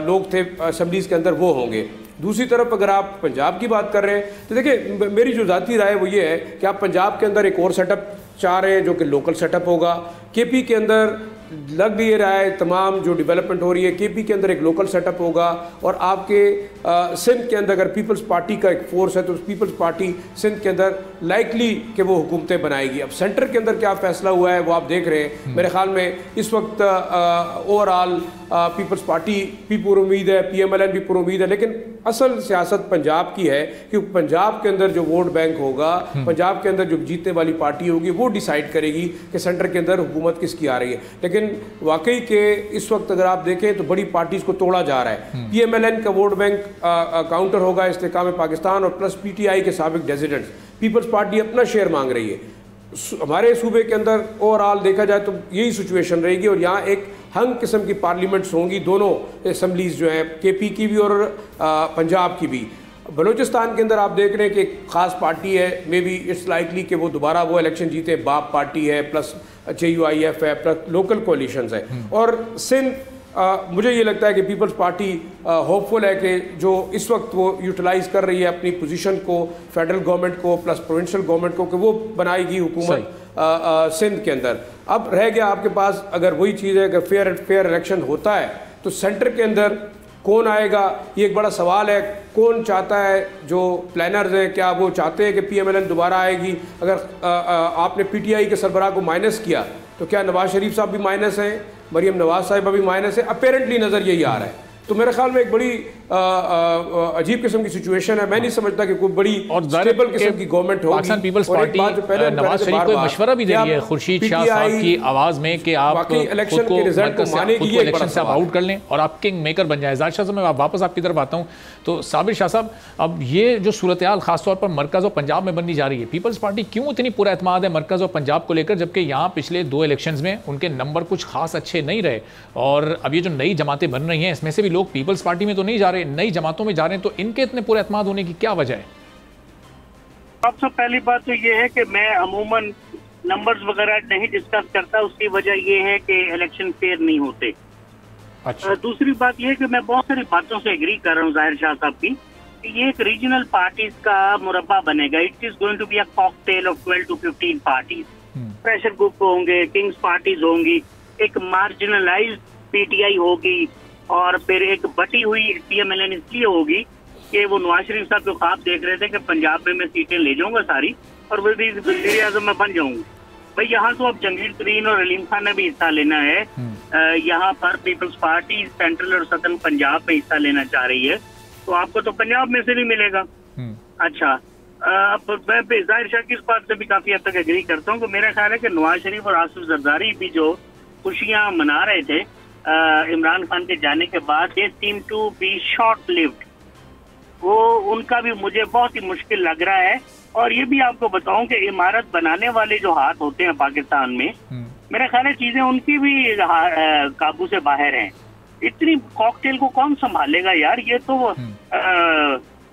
लोग थे असम्बलीज़ के अंदर वो होंगे। दूसरी तरफ अगर आप पंजाब की बात कर रहे हैं तो देखिए, मेरी जो ज़ाती राय वो ये है कि आप पंजाब के अंदर एक और सेटअप चाह रहे हैं जो कि लोकल सेटअप होगा। KP के अंदर लग भी ये रहा है, तमाम जो डेवलपमेंट हो रही है KP के अंदर एक लोकल सेटअप होगा और आपके सिंध के अंदर अगर पीपल्स पार्टी का एक फोर्स है तो पीपल्स पार्टी सिंध के अंदर लाइकली कि वो हुकूमतें बनाएगी। अब सेंटर के अंदर क्या फैसला हुआ है वो आप देख रहे हैं। मेरे ख्याल में इस वक्त ओवरऑल पीपल्स पार्टी भी पुरुमीद है, PMLN भी पुरुमीद है, लेकिन असल सियासत पंजाब की है कि पंजाब के अंदर जो वोट बैंक होगा, पंजाब के अंदर जो जीतने वाली पार्टी होगी वो डिसाइड करेगी कि सेंटर के अंदर हुकूमत किसकी आ रही है। लेकिन वाकई के इस वक्त अगर आप देखें तो बड़ी पार्टीज को तोड़ा जा रहा है। PMLN का वोट बैंक काउंटर होगा इस्तेकाम पाकिस्तान और प्लस PTI के साबिक रेजिडेंट्स। पीपल्स पार्टी अपना शेयर मांग रही है। हमारे सूबे के अंदर ओवरऑल देखा जाए तो यही सिचुएशन रहेगी और यहाँ एक हंग किस्म की पार्लियामेंट्स होंगी, दोनों असम्बलीज जो हैं KP की भी और पंजाब की भी। बलूचिस्तान के अंदर आप देख रहे हैं कि एक ख़ास पार्टी है, मे बी इट्स लाइकली कि वो दोबारा वो इलेक्शन जीते, बाप पार्टी है प्लस JUIF है प्लस लोकल कोलिशंस है। और सिंध मुझे ये लगता है कि पीपल्स पार्टी होपफुल है कि जो इस वक्त वो यूटिलाइज कर रही है अपनी पोजीशन को, फेडरल गवर्नमेंट को प्लस प्रोविंशियल गवर्नमेंट को, कि वो बनाएगी हुकूमत सिंध के अंदर। अब रह गया आपके पास, अगर वही चीज़ है, अगर फेयर इलेक्शन होता है तो सेंटर के अंदर कौन आएगा, ये एक बड़ा सवाल है। कौन चाहता है, जो प्लानर्स हैं, क्या वो चाहते हैं कि PMLN दोबारा आएगी? अगर आपने PTI के सरबराह को माइनस किया तो क्या नवाज शरीफ साहब भी माइनस हैं, मरीम नवाज साहिबा भी माइनस है? अपेरेंटली नज़र यही आ रहा है। तो मेरे ख्याल में एक बड़ी अजीब किस्म की सिचुएशन है। मैं नहीं समझता कि कोई बड़ी और स्टेबल किस्म की गवर्नमेंट होगी। पाकिस्तान पीपल्स पार्टी नवाज शरीफ को मशवरा भी दे रही है खुर्शीद शाह साहब की आवाज में कि आप इलेक्शन के रिजल्ट को मानेगी, ये इलेक्शन से आप आउट कर लें और आप किंग मेकर बन जाए। जाहिर शाह साहब, मैं वापस आपकी तरफ आता हूँ। तो साबिर शाह साहब, अब ये जो सूरत हाल खासतौर पर मरकज़ और पंजाब में बननी जा रही है, पीपल्स पार्टी क्यों इतनी पूरा एतमाद है मरकज़ और पंजाब को लेकर, जबकि यहाँ पिछले 2 इलेक्शंस में उनके नंबर कुछ खास अच्छे नहीं रहे? और अब ये जो नई जमातें बन रही हैं, इसमें से भी लोग पीपल्स पार्टी में तो नहीं जा रहे, नई जमातों में जा रहे हैं, तो इनके इतने पूरे एतमाद होने की क्या वजह है? सबसे पहली बात तो ये है कि मैं अमूमन नंबर्स वगैरह नहीं डिस्कस करता। उसकी वजह ये है कि इलेक्शन फेयर नहीं होते। अच्छा। दूसरी बात ये है कि मैं बहुत सारी बातों से एग्री कर रहा हूँ जाहिर शाह साहब की कि ये एक रीजनल पार्टीज का मुरब्बा बनेगा। It is going to be a cocktail of 12 to 15 parties. Pressure group होंगे, किंग्स पार्टीज होंगी, एक मार्जिनलाइज्ड PTI होगी, और फिर एक बटी हुई PMLN इसलिए होगी कि वो नवाज शरीफ साहब जो ख्वाब देख रहे थे कि पंजाब में मैं सीटें ले जाऊंगा सारी और वज़ीर आज़म में बन जाऊंगा। भाई यहाँ तो अब जंगीर तरीन और अलीम खान ने भी हिस्सा लेना है। यहाँ पर पीपल्स पार्टी सेंट्रल और सदर्न पंजाब में हिस्सा लेना चाह रही है, तो आपको तो पंजाब में से नहीं मिलेगा। अच्छा, अब मैं जाहिर शाह की इस बात से भी काफी हद तक एग्री करता हूँ कि मेरा ख्याल है कि नवाज शरीफ और आसिफ जरदारी भी जो खुशियां मना रहे थे इमरान खान के जाने के बाद, they seem to be short lived. वो उनका भी मुझे बहुत ही मुश्किल लग रहा है। और ये भी आपको बताऊं कि इमारत बनाने वाले जो हाथ होते हैं पाकिस्तान में, मेरा ख्याल है चीजें उनकी भी काबू से बाहर हैं। इतनी कॉकटेल को कौन संभालेगा यार? ये तो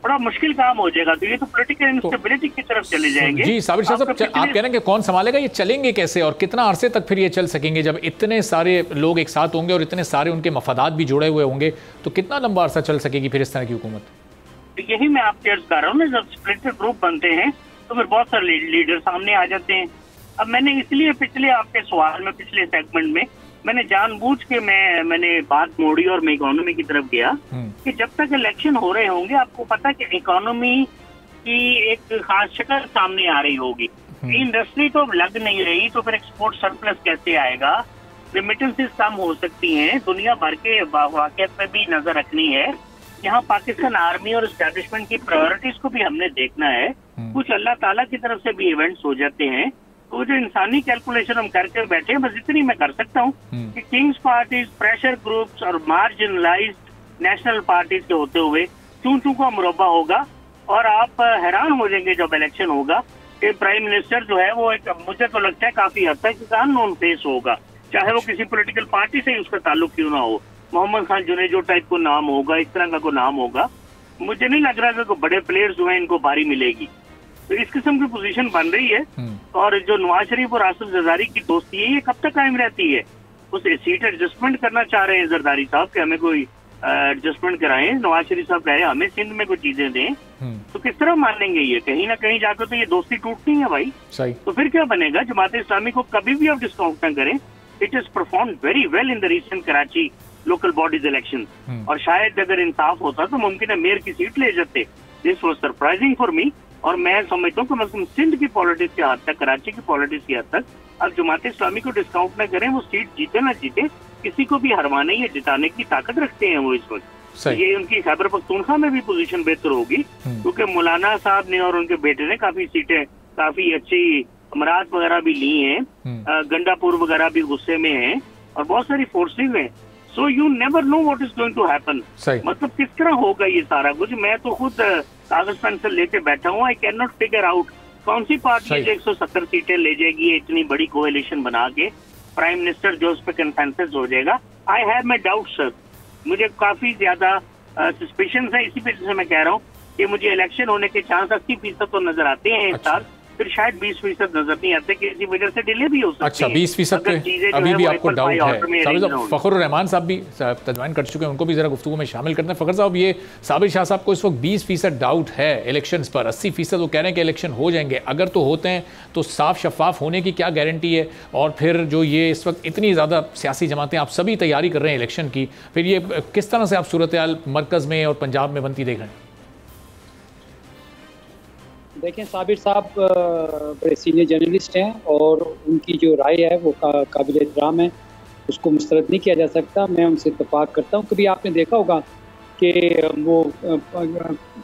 बड़ा मुश्किल काम हो जाएगा। तो ये तो पॉलिटिकल इंस्टेबिलिटी की तरफ चले जाएंगे। जी साबिर शाह साहब, आप कह रहे हैं कि कौन संभालेगा? ये चलेंगे कैसे और कितना अरसे तक फिर ये चल सकेंगे जब इतने सारे लोग एक साथ होंगे और इतने सारे उनके मफादात भी जुड़े हुए होंगे? तो कितना लंबा अरसा चल सकेगी फिर इस तरह की हुकूमत? यही मैं आपसे अर्ज कर रहा हूँ ना, जब स्प्लिटेड ग्रुप बनते हैं तो फिर बहुत सारे लीडर सामने आ जाते हैं। अब मैंने इसलिए पिछले आपके सवाल में, पिछले सेगमेंट में मैंने जानबूझ के मैंने बात मोड़ी और मैं इकोनॉमी की तरफ गया कि जब तक इलेक्शन हो रहे होंगे आपको पता कि इकोनॉमी की एक खास शक्ल सामने आ रही होगी। इंडस्ट्री तो लग नहीं रही, तो फिर एक्सपोर्ट सरप्लस कैसे आएगा? रेमिटेंसेस कम हो सकती हैं। दुनिया भर के वाक़ियात पे भी नजर रखनी है। यहाँ पाकिस्तान आर्मी और एस्टेब्लिशमेंट की प्रायोरिटीज को भी हमने देखना है। कुछ अल्लाह ताला की तरफ से भी इवेंट्स हो जाते हैं। तो जो इंसानी कैलकुलेशन हम करके बैठे हैं, बस इतनी मैं कर सकता हूँ कि किंग्स पार्टीज, प्रेशर ग्रुप्स और मार्जिनलाइज्ड नेशनल पार्टीज के होते हुए चूं चूं का मुरब्बा होगा। और आप हैरान हो जाएंगे जब इलेक्शन होगा कि प्राइम मिनिस्टर जो है वो एक, मुझे तो लगता है काफी हद तक अननोन फेस होगा, चाहे वो किसी पॉलिटिकल पार्टी से उसका ताल्लुक क्यों ना हो। मोहम्मद खान जुनेजो टाइप को नाम होगा, इस तरह का कोई नाम होगा। मुझे नहीं लग रहा कि बड़े प्लेयर्स जो है इनको बारी मिलेगी। तो इस किस्म की पोजीशन बन रही है। और जो नवाज शरीफ और आसिफ जरदारी की दोस्ती है, ये कब तक कायम रहती है? उस सीट एडजस्टमेंट करना चाह रहे हैं जरदारी साहब कि हमें कोई एडजस्टमेंट कराएं। नवाज शरीफ साहब कह रहे हैं हमें सिंध में कोई चीजें दें। तो किस तरह मानेंगे ये? कहीं ना कहीं जाकर तो ये दोस्ती टूटती है भाई। सही। तो फिर क्या बनेगा? जमात इस्लामी को कभी भी आप डिस्काउंट न करें। It is perform very well in the recent Karachi local bodies election. और शायद अगर इंसाफ होता तो मुमकिन है मेयर की सीट ले जाते। This was surprising for me. और मैं समझता हूँ कि मतलब सिंध की पॉलिटिक्स के हद तक, कराची की पॉलिटिक्स की हद तक अब जमात इस्लामी को डिस्काउंट न करें। वो सीट जीते ना जीते, किसी को भी हरवाने या जिताने की ताकत रखते हैं वो इस वक्त। ये उनकी खैबर पख्तूनख्वा में भी पोजीशन बेहतर होगी, क्योंकि मौलाना साहब ने और उनके बेटे ने काफी सीटें, काफी अच्छी अमरात वगैरह भी ली हैं। गंडापुर वगैरह भी गुस्से में है और बहुत सारी फोर्सेज हैं। So you never know what is going to happen. मतलब किस तरह होगा ये सारा कुछ? मैं तो खुद कागज पेंसिल लेके बैठा हूँ। I can not figure out कौन सी पार्टी 170 सीटें ले जाएगी इतनी बड़ी कोएलिशन बना के। प्राइम मिनिस्टर जो उस पर कंसेंसस हो जाएगा, I have my doubt sir. मुझे काफी ज्यादा सस्पिशंस है। इसी वजह से मैं कह रहा हूँ कि मुझे इलेक्शन होने के चांस 80% तो नजर आते हैं इस साल। फिर शायद 20% नजर नहीं आते कि इसी वजह से डिले भी हो सकती है। अच्छा, 20% पे अभी भी आपको डाउट है। फखर रहमान साहब भी तजवाइन कर चुके हैं, उनको भी जरा गुफ्तगू में शामिल करते हैं। फखर साहब, ये साबिर शाह साहब को इस वक्त 20% डाउट है इलेक्शंस पर, 80% वो कह रहे हैं कि इलेक्शन हो जाएंगे। अगर तो होते हैं तो साफ शफाफ होने की क्या गारंटी है? और फिर जो ये इस वक्त इतनी ज़्यादा सियासी जमातें आप सभी तैयारी कर रहे हैं इलेक्शन की, फिर ये किस तरह से आप सूरत हाल मरकज़ में और पंजाब में बनती देख रहे हैं? देखें, साबिर साहब बड़े सीनियर जर्नलिस्ट हैं और उनकी जो राय है वो काबिल एहतराम है, उसको मुस्तरद नहीं किया जा सकता। मैं उनसे इत्तफाक करता हूँ। कभी आपने देखा होगा कि वो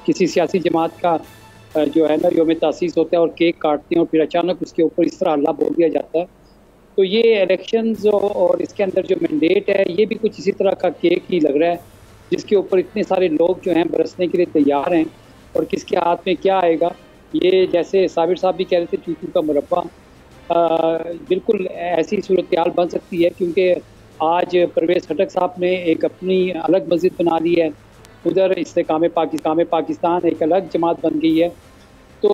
किसी सियासी जमात का जो है ना यौम तासीस होता है और केक काटते हैं और फिर अचानक उसके ऊपर इस तरह हल्ला बोल दिया जाता है। तो ये इलेक्शंस और इसके अंदर जो मैंडेट है ये भी कुछ इसी तरह का केक ही लग रहा है, जिसके ऊपर इतने सारे लोग जो हैं बरसने के लिए तैयार हैं और किसके हाथ में क्या आएगा। ये जैसे साबिर साहब भी कह रहे थे चूचू का मुरब्बा, बिल्कुल ऐसी सूरत हाल बन सकती है, क्योंकि आज परवेज़ खटक साहब ने एक अपनी अलग मस्जिद बना ली है, उधर इस्तेकाम पाकिस्तान एक अलग जमात बन गई है। तो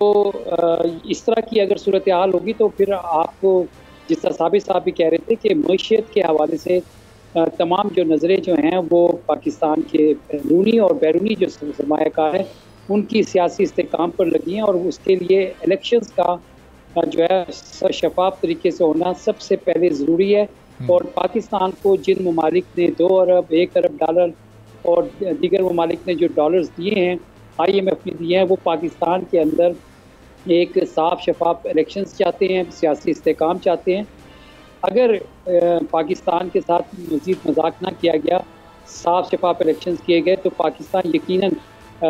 इस तरह की अगर सूरत हाल होगी तो फिर आपको, जिस तरह साबिर साहब भी कह रहे थे कि मईशत के हवाले से तमाम जो नज़रें जो हैं वो पाकिस्तान के अंदरूनी और बैरूनी जो सरमायाकार है उनकी सियासी इस्तेकाम पर लगी हैं, और उसके लिए इलेक्शंस का जो है शफाफ तरीके से होना सबसे पहले ज़रूरी है। और पाकिस्तान को जिन ममालिक ने 2 अरब 1 अरब डॉलर और दीगर ममालिक ने जो डॉलर्स दिए हैं, IMF ने दिए हैं, वो पाकिस्तान के अंदर एक साफ शफाफ इलेक्शंस चाहते हैं, सियासी इस्तेकाम चाहते हैं। अगर पाकिस्तान के साथ मज़ीद मजाक ना किया गया, साफ शफाफ इलेक्शंस किए गए, तो पाकिस्तान यकीनन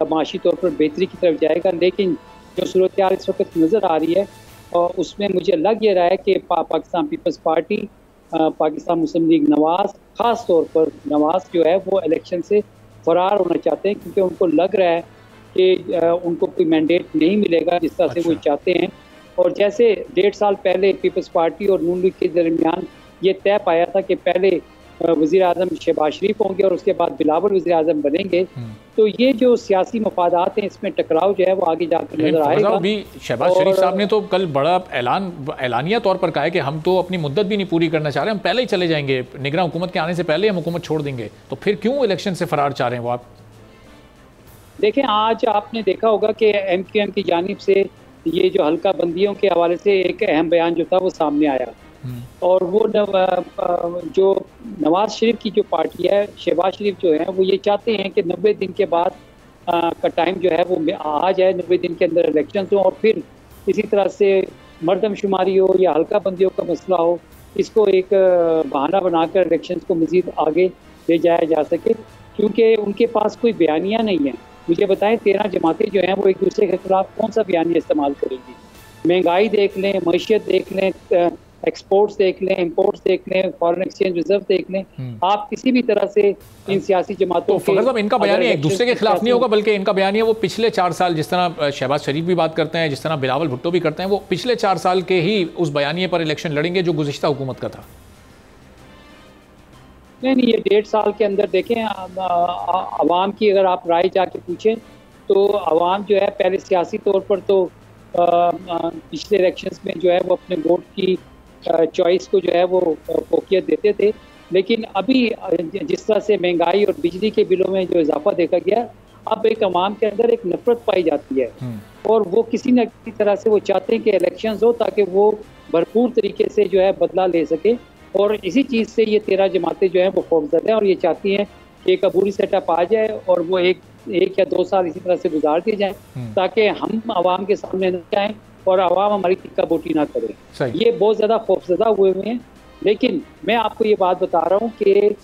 माशी तौर पर बेहतरी की तरफ जाएगा। लेकिन जो सूरत हाल इस वक्त नज़र आ रही है और उसमें मुझे लग ये रहा है कि पाकिस्तान पीपल्स पार्टी, पाकिस्तान मुस्लिम लीग नवाज़, ख़ास तौर पर नवाज़ जो है वो इलेक्शन से फ़रार होना चाहते हैं, क्योंकि उनको लग रहा है कि उनको कोई मैंडेट नहीं मिलेगा जिस तरह से वो चाहते हैं। और जैसे 1.5 साल पहले पीपल्स पार्टी और नून लीग के दरमियान ये तय पाया था कि पहले वज़ीर आज़म शहबाज शरीफ होंगे और उसके बाद बिलावल वज़ीर आज़म बनेंगे, तो ये जो सियासी मफादात हैं इसमें टकराव जो है वो आगे जाकर नजर आएगा। अभी शहबाज शरीफ साहब ने तो कल बड़ा ऐलानिया तौर पर कहा है कि हम तो अपनी मुद्दत भी नहीं पूरी करना चाह रहे, हम पहले ही चले जाएंगे, निगरान हुकूमत के आने से पहले हम हुकूमत छोड़ देंगे। तो फिर क्यों इलेक्शन से फरार चाह रहे हैं वो आप? देखें, आज आपने देखा होगा कि MQM की जानिब से ये जो हल्का बंदियों के हवाले से एक अहम बयान जो था वो सामने आया, और वो जो नवाज शरीफ की जो पार्टी है, शहबाज शरीफ जो है वो ये चाहते हैं कि 90 दिन के बाद का टाइम जो है वो आ जाए, 90 दिन के अंदर इलेक्शन हो और फिर इसी तरह से मर्दमशुमारी हो या हल्का बंदियों का मसला हो, इसको एक बहाना बनाकर इलेक्शन को मज़ीद आगे ले जाया जा सके, क्योंकि उनके पास कोई बयानिया नहीं है। मुझे बताएं, 13 जमातें जो हैं वो एक दूसरे के खिलाफ कौन सा बयानिया इस्तेमाल करेंगी? महंगाई देख लें, मईशत देख लें, एक्सपोर्ट्स देख लें, इंपोर्ट्स देख लें, फॉरेन एक्सचेंज रिजर्व देख लें, आप किसी भी तरह से इन सियासी जमातों तो फखर साहब, इनका बयानिया एक दूसरे के खिलाफ नहीं होगा, बल्कि इनका बयानिया वो पिछले 4 साल, जिस तरह शहबाज शरीफ भी बात करते हैं, जिस तरह बिलावल भुट्टो भी करते हैं, वो पिछले 4 साल के ही उस बयानिए पर इलेक्शन लड़ेंगे जो गुज़िश्ता हुकूमत का था। नहीं, ये 1.5 साल के अंदर देखें, आवाम की अगर आप राय जाके पूछें तो आवाम जो है पहले सियासी तौर पर तो पिछले इलेक्शंस में जो है वो अपने वोट की चॉइस को जो है वो फोकियत देते थे, लेकिन अभी जिस तरह से महंगाई और बिजली के बिलों में जो इजाफा देखा गया, अब एक आवाम के अंदर एक नफरत पाई जाती है और वो किसी न किसी तरह से वो चाहते हैं कि इलेक्शंस हो ताकि वो भरपूर तरीके से जो है बदला ले सके। और इसी चीज़ से ये 13 जमातें जो हैं वो खौफजदा हैं और ये चाहती हैं कि एक अबूरी सेटअप आ जाए और वो एक या 2 साल इसी तरह से गुजार दिए जाएँ ताकि हम आवाम के सामने न जाएँ और आवाम हमारी टिक्का बोटी ना करे। ये बहुत ज़्यादा खौफजदा हुए हैं। लेकिन मैं आपको ये बात बता रहा हूँ कि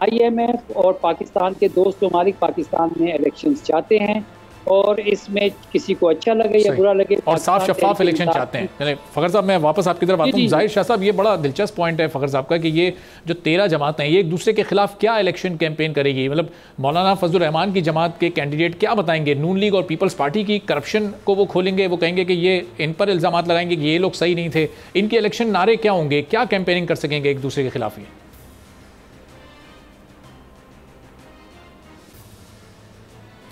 IMF और पाकिस्तान के दोस्त ममालिक पाकिस्तान में इलेक्शंस चाहते हैं और इसमें किसी को अच्छा लगे या बुरा लगे और साफ शफाफ इलेक्शन चाहते हैं। फखर साहब, मैं वापस आपकी तरफ आता हूँ। जाहिर शाह साहब, ये बड़ा दिलचस्प पॉइंट है फखर साहब का कि ये जो 13 जमातें हैं ये एक दूसरे के खिलाफ क्या इलेक्शन कैंपेन करेगी? मतलब मौलाना फजलुर रहमान की जमात के कैंडिडेट क्या बताएंगे? नून लीग और पीपल्स पार्टी की करप्शन को वो खोलेंगे, वो कहेंगे कि ये इन पर इल्ज़ाम लगाएंगे कि ये लोग सही नहीं थे। इनके इलेक्शन नारे क्या होंगे? क्या कैंपेनिंग कर सकेंगे एक दूसरे के खिलाफ? ये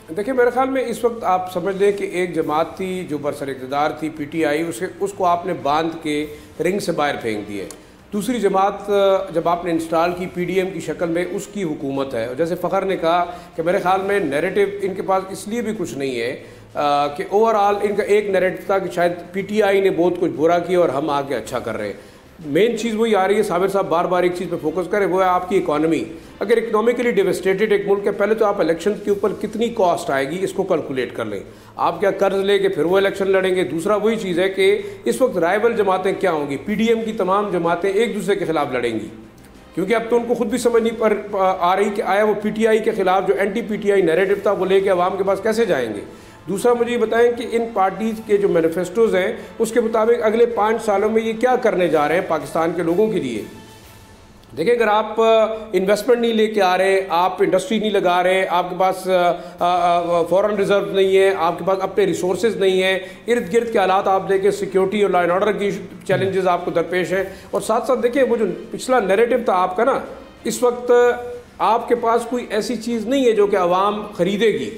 देखिए, मेरे ख्याल में इस वक्त आप समझ लें कि एक जमात थी जो बरसर इक़्तिदार थी, PTI, उसको आपने बांध के रिंग से बाहर फेंक दिए। दूसरी जमात जब आपने इंस्टॉल की PDM की शक्ल में, उसकी हुकूमत है। और जैसे फ़खर ने कहा कि मेरे ख्याल में नैरेटिव इनके पास इसलिए भी कुछ नहीं है कि ओवरऑल इनका एक नैरेटिव था कि शायद PTI ने बहुत कुछ बुरा किया और हम आगे अच्छा कर रहे हैं। मेन चीज़ वही आ रही है, साबिर साहब बार बार एक चीज़ पे फोकस करें, वो है आपकी इकॉनमी। अगर इकोनॉमिकली डेवस्टेटेड एक मुल्क है, पहले तो आप इलेक्शन के ऊपर कितनी कॉस्ट आएगी इसको कैलकुलेट कर लें। आप क्या कर्ज लेके फिर वो इलेक्शन लड़ेंगे? दूसरा वही चीज़ है कि इस वक्त राइवल जमातें क्या होंगी, PDM की तमाम जमातें एक दूसरे के खिलाफ लड़ेंगी, क्योंकि अब तो उनको खुद भी समझ नहीं पर आ रही कि आया वो PTI के खिलाफ जो एंटी PTI नैरेटिव था वो लेके अवाम के पास कैसे जाएंगे। दूसरा मुझे ये बताएं कि इन पार्टीज के जो मैनिफेस्टोज हैं उसके मुताबिक अगले 5 सालों में ये क्या करने जा रहे हैं पाकिस्तान के लोगों के लिए। देखिए, अगर आप इन्वेस्टमेंट नहीं लेके आ रहे, आप इंडस्ट्री नहीं लगा रहे, आपके पास फॉरेन रिजर्व नहीं है, आपके पास अपने रिसोर्सेज नहीं है, इर्द गिर्द के हालात आप देखें, सिक्योरिटी और लॉ एंड ऑर्डर की चैलेंजेस आपको दरपेश हैं, और साथ साथ देखिए वो जो पिछला नैरेटिव था आपका ना, इस वक्त आपके पास कोई ऐसी चीज़ नहीं है जो कि आवाम खरीदेगी।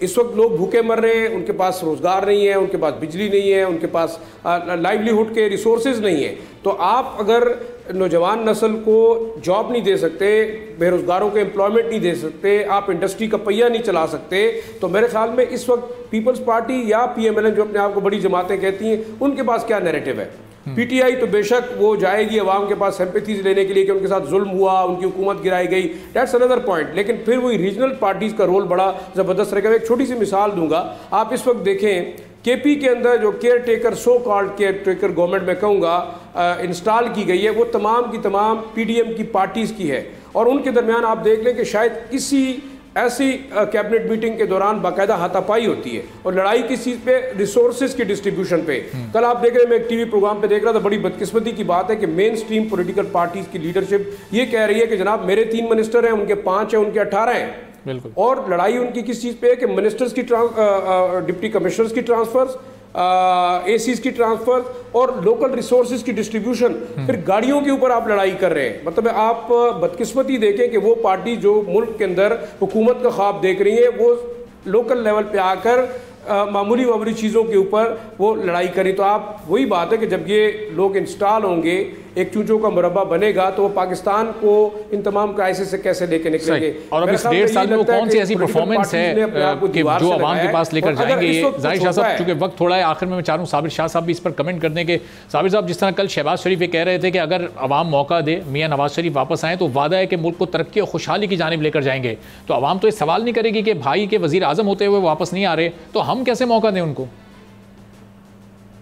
इस वक्त लोग भूखे मर रहे हैं, उनके पास रोज़गार नहीं है, उनके पास बिजली नहीं है, उनके पास लाइवलीहुड के रिसोर्सेज नहीं है। तो आप अगर नौजवान नस्ल को जॉब नहीं दे सकते, बेरोज़गारों को एम्प्लॉयमेंट नहीं दे सकते, आप इंडस्ट्री का पहिया नहीं चला सकते, तो मेरे ख्याल में इस वक्त पीपल्स पार्टी या PMLN जो अपने आप को बड़ी जमातें कहती हैं, उनके पास क्या नैरेटिव है। PTI तो बेशक वो जाएगी अवाम के पास सिंपैथीज लेने के लिए कि उनके साथ जुल्म हुआ, उनकी हुकूमत गिराई गई, दैट्स अनदर पॉइंट, लेकिन फिर वही रीजनल पार्टीज़ का रोल बड़ा ज़बरदस्त रहेगा। एक छोटी सी मिसाल दूंगा, आप इस वक्त देखें KP के अंदर जो care taker, so called care taker government में कहूँगा इंस्टॉल की गई है, वो तमाम की तमाम PDM की पार्टीज़ की है, और उनके दरमियान आप देख लें कि शायद किसी ऐसी कैबिनेट मीटिंग के दौरान बाकायदा हाथापाई होती है और लड़ाई किस चीज़ पे, रिसोर्सेज की डिस्ट्रीब्यूशन पे। कल आप देख रहे हैं, मैं एक TV प्रोग्राम पे देख रहा था, बड़ी बदकिस्मती की बात है कि मेन स्ट्रीम पॉलिटिकल पार्टीज की लीडरशिप ये कह रही है कि जनाब मेरे 3 मिनिस्टर हैं, उनके 5 हैं, उनके 18 हैं। बिल्कुल। और लड़ाई उनकी किस चीज़ पे है कि मिनिस्टर्स की डिप्टी कमिश्नर्स की ट्रांसफर्स, ACs की ट्रांसफर और लोकल रिसोर्सेज की डिस्ट्रीब्यूशन, फिर गाड़ियों के ऊपर आप लड़ाई कर रहे हैं। मतलब आप बदकिस्मती देखें कि वो पार्टी जो मुल्क के अंदर हुकूमत का ख्वाब देख रही है, वो लोकल लेवल पे आकर मामूली चीज़ों के ऊपर वो लड़ाई करी। तो आप वही बात है कि जब ये लोग इंस्टॉल होंगे, एक चूचों का मुरब्बा बनेगा, तो वो पाकिस्तान को इन तमाम क्राइसिस से कैसे लेके निकलेंगे। और अब इस 1.5 साल में वो कौन सी ऐसी परफॉर्मेंस है कि जो आवाम के पास लेकर जाएंगे। जाहिर शाह साहब, चूंकि वक्त थोड़ा है, आखिर में मैं चाह रहा हूँ साबिर शाह साहब भी इस पर कमेंट कर दें कि साबिर साहब, जिस तरह कल शहबाज शरीफ ये कह रहे थे कि अगर आवाम मौका दे, मियाँ नवाज शरीफ वापस आए तो वादा है कि मुल्क को तरक्की और खुशहाली की जानिब लेकर जाएंगे, तो आवाम तो ये सवाल नहीं करेगी कि भाई के वज़ीर आज़म होते हुए वापस नहीं आ रहे, तो हम कैसे मौका दें उनको।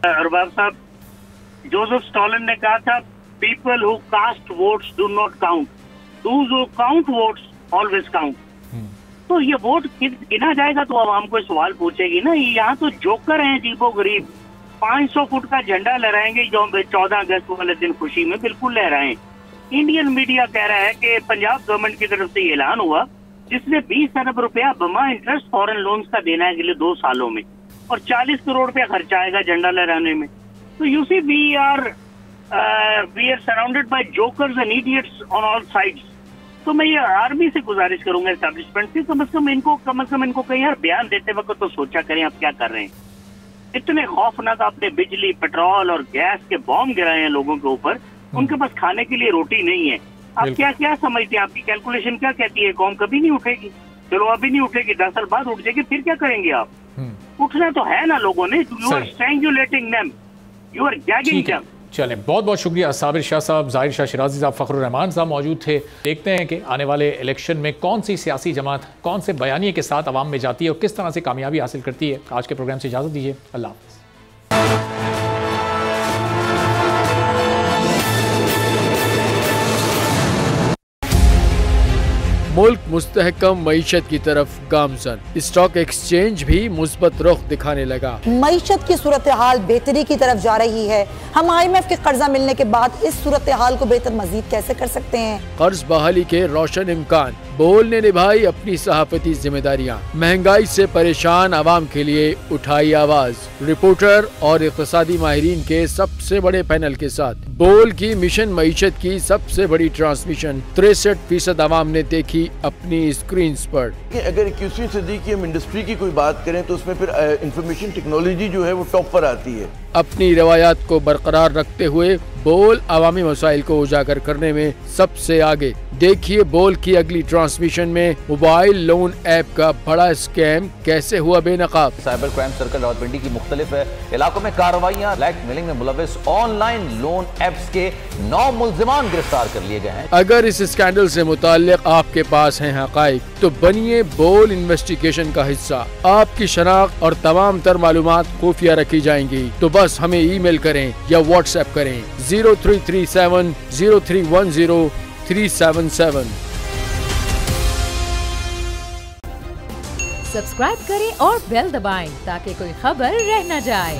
अरबाब साहब, जोसेफ स्टॉलिन ने कहा था, people who cast votes do not count, those who count votes always count। तो ये वोट गिना जाएगा तो आवाम को सवाल पूछेगी ना। यहाँ तो जोकर हैं अजीबो गरीब, 500 फुट का झंडा लहराएंगे जो 14 अगस्त वाले दिन खुशी में बिल्कुल लहराएं। इंडियन मीडिया कह रहा है कि पंजाब गवर्नमेंट की तरफ से ऐलान हुआ जिसने 20 अरब रुपया बमा इंटरेस्ट फॉरेन लोन्स का देना है अगले 2 सालों में, और 40 करोड़ रुपया खर्चा आएगा झंडा लहराने में। तो you see we are surrounded by jokers and idiots on all sides. तो मैं ये आर्मी से गुजारिश करूंगा, एस्टैब्लिशमेंट से, कम से कम इनको कहीं यार बयान देते वक्त तो सोचा करें आप क्या कर रहे हैं। इतने खौफनाक आपने बिजली, पेट्रोल और गैस के बॉम्ब गिराए हैं लोगों के ऊपर, उनके पास खाने के लिए रोटी नहीं है। आप क्या क्या समझते हैं, आपकी कैलकुलेशन क्या कहती है? कौम कभी नहीं उठेगी, चलो अभी नहीं उठेगी, 10 साल बाद उठ जाएगी, फिर क्या करेंगे आप? उठना तो है ना लोगों ने। You are strangulating them, you are gagging them. चलें, बहुत बहुत शुक्रिया साबिर शाह साहब, ज़ाहिर शाह शिराजी साहब, फ़खरुर रहमान साहब मौजूद थे। देखते हैं कि आने वाले इलेक्शन में कौन सी सियासी जमात कौन से बयानिए के साथ आवाम में जाती है और किस तरह से कामयाबी हासिल करती है। आज के प्रोग्राम से इजाज़त दीजिए, अल्लाह हाफ़िज़। मुल्क मुस्तहकम मईशत की तरफ गामजन, स्टॉक एक्सचेंज भी मुस्बत रुख दिखाने लगा। मईशत की सूरत हाल बेहतरी की तरफ जा रही है। हम IMF के कर्जा मिलने के बाद इस सूरत हाल को बेहतर मजीद कैसे कर सकते हैं? कर्ज बहाली के रोशन इम्कान, बोल ने निभाई अपनी सहाफती जिम्मेदारियाँ, महंगाई से परेशान आवाम के लिए उठाई आवाज। रिपोर्टर और इक़्तिसादी माहिरीन के सबसे बड़े पैनल के साथ बोल की मिशन मईशत की सबसे बड़ी ट्रांसमिशन, 63% आवाम ने देखी अपनी स्क्रीन पर। अगर 21वीं सदी की हम इंडस्ट्री की कोई बात करें तो उसमें फिर इंफॉर्मेशन टेक्नोलॉजी जो है वो टॉप पर आती है। अपनी रवायात को बरकरार रखते हुए बोल अवामी मसाइल को उजागर करने में सबसे आगे। देखिए बोल की अगली ट्रांसमिशन में मोबाइल लोन ऐप का बड़ा स्कैम कैसे हुआ बेनकाब। साइबर क्राइम सर्कल रावलपिंडी की मुख्तलिफ इलाकों में कार्रवाइयां, ब्लैकमेलिंग में मुलविस ऑनलाइन लोन ऐप्स के 9 मुल्जिमान गिरफ्तार कर लिए गए हैं। अगर इस स्कैंडल से मुताल्लिक आपके पास हैं हकाइक तो बनिए बोल इन्वेस्टिगेशन का हिस्सा। आपकी शनाख्त और तमाम तर मालूमात खुफिया रखी जाएंगी, तो बस हमें ईमेल करें या व्हाट्सएप करें 0337 0310 377। सब्सक्राइब करें और बेल दबाएं ताकि कोई खबर रह न जाए।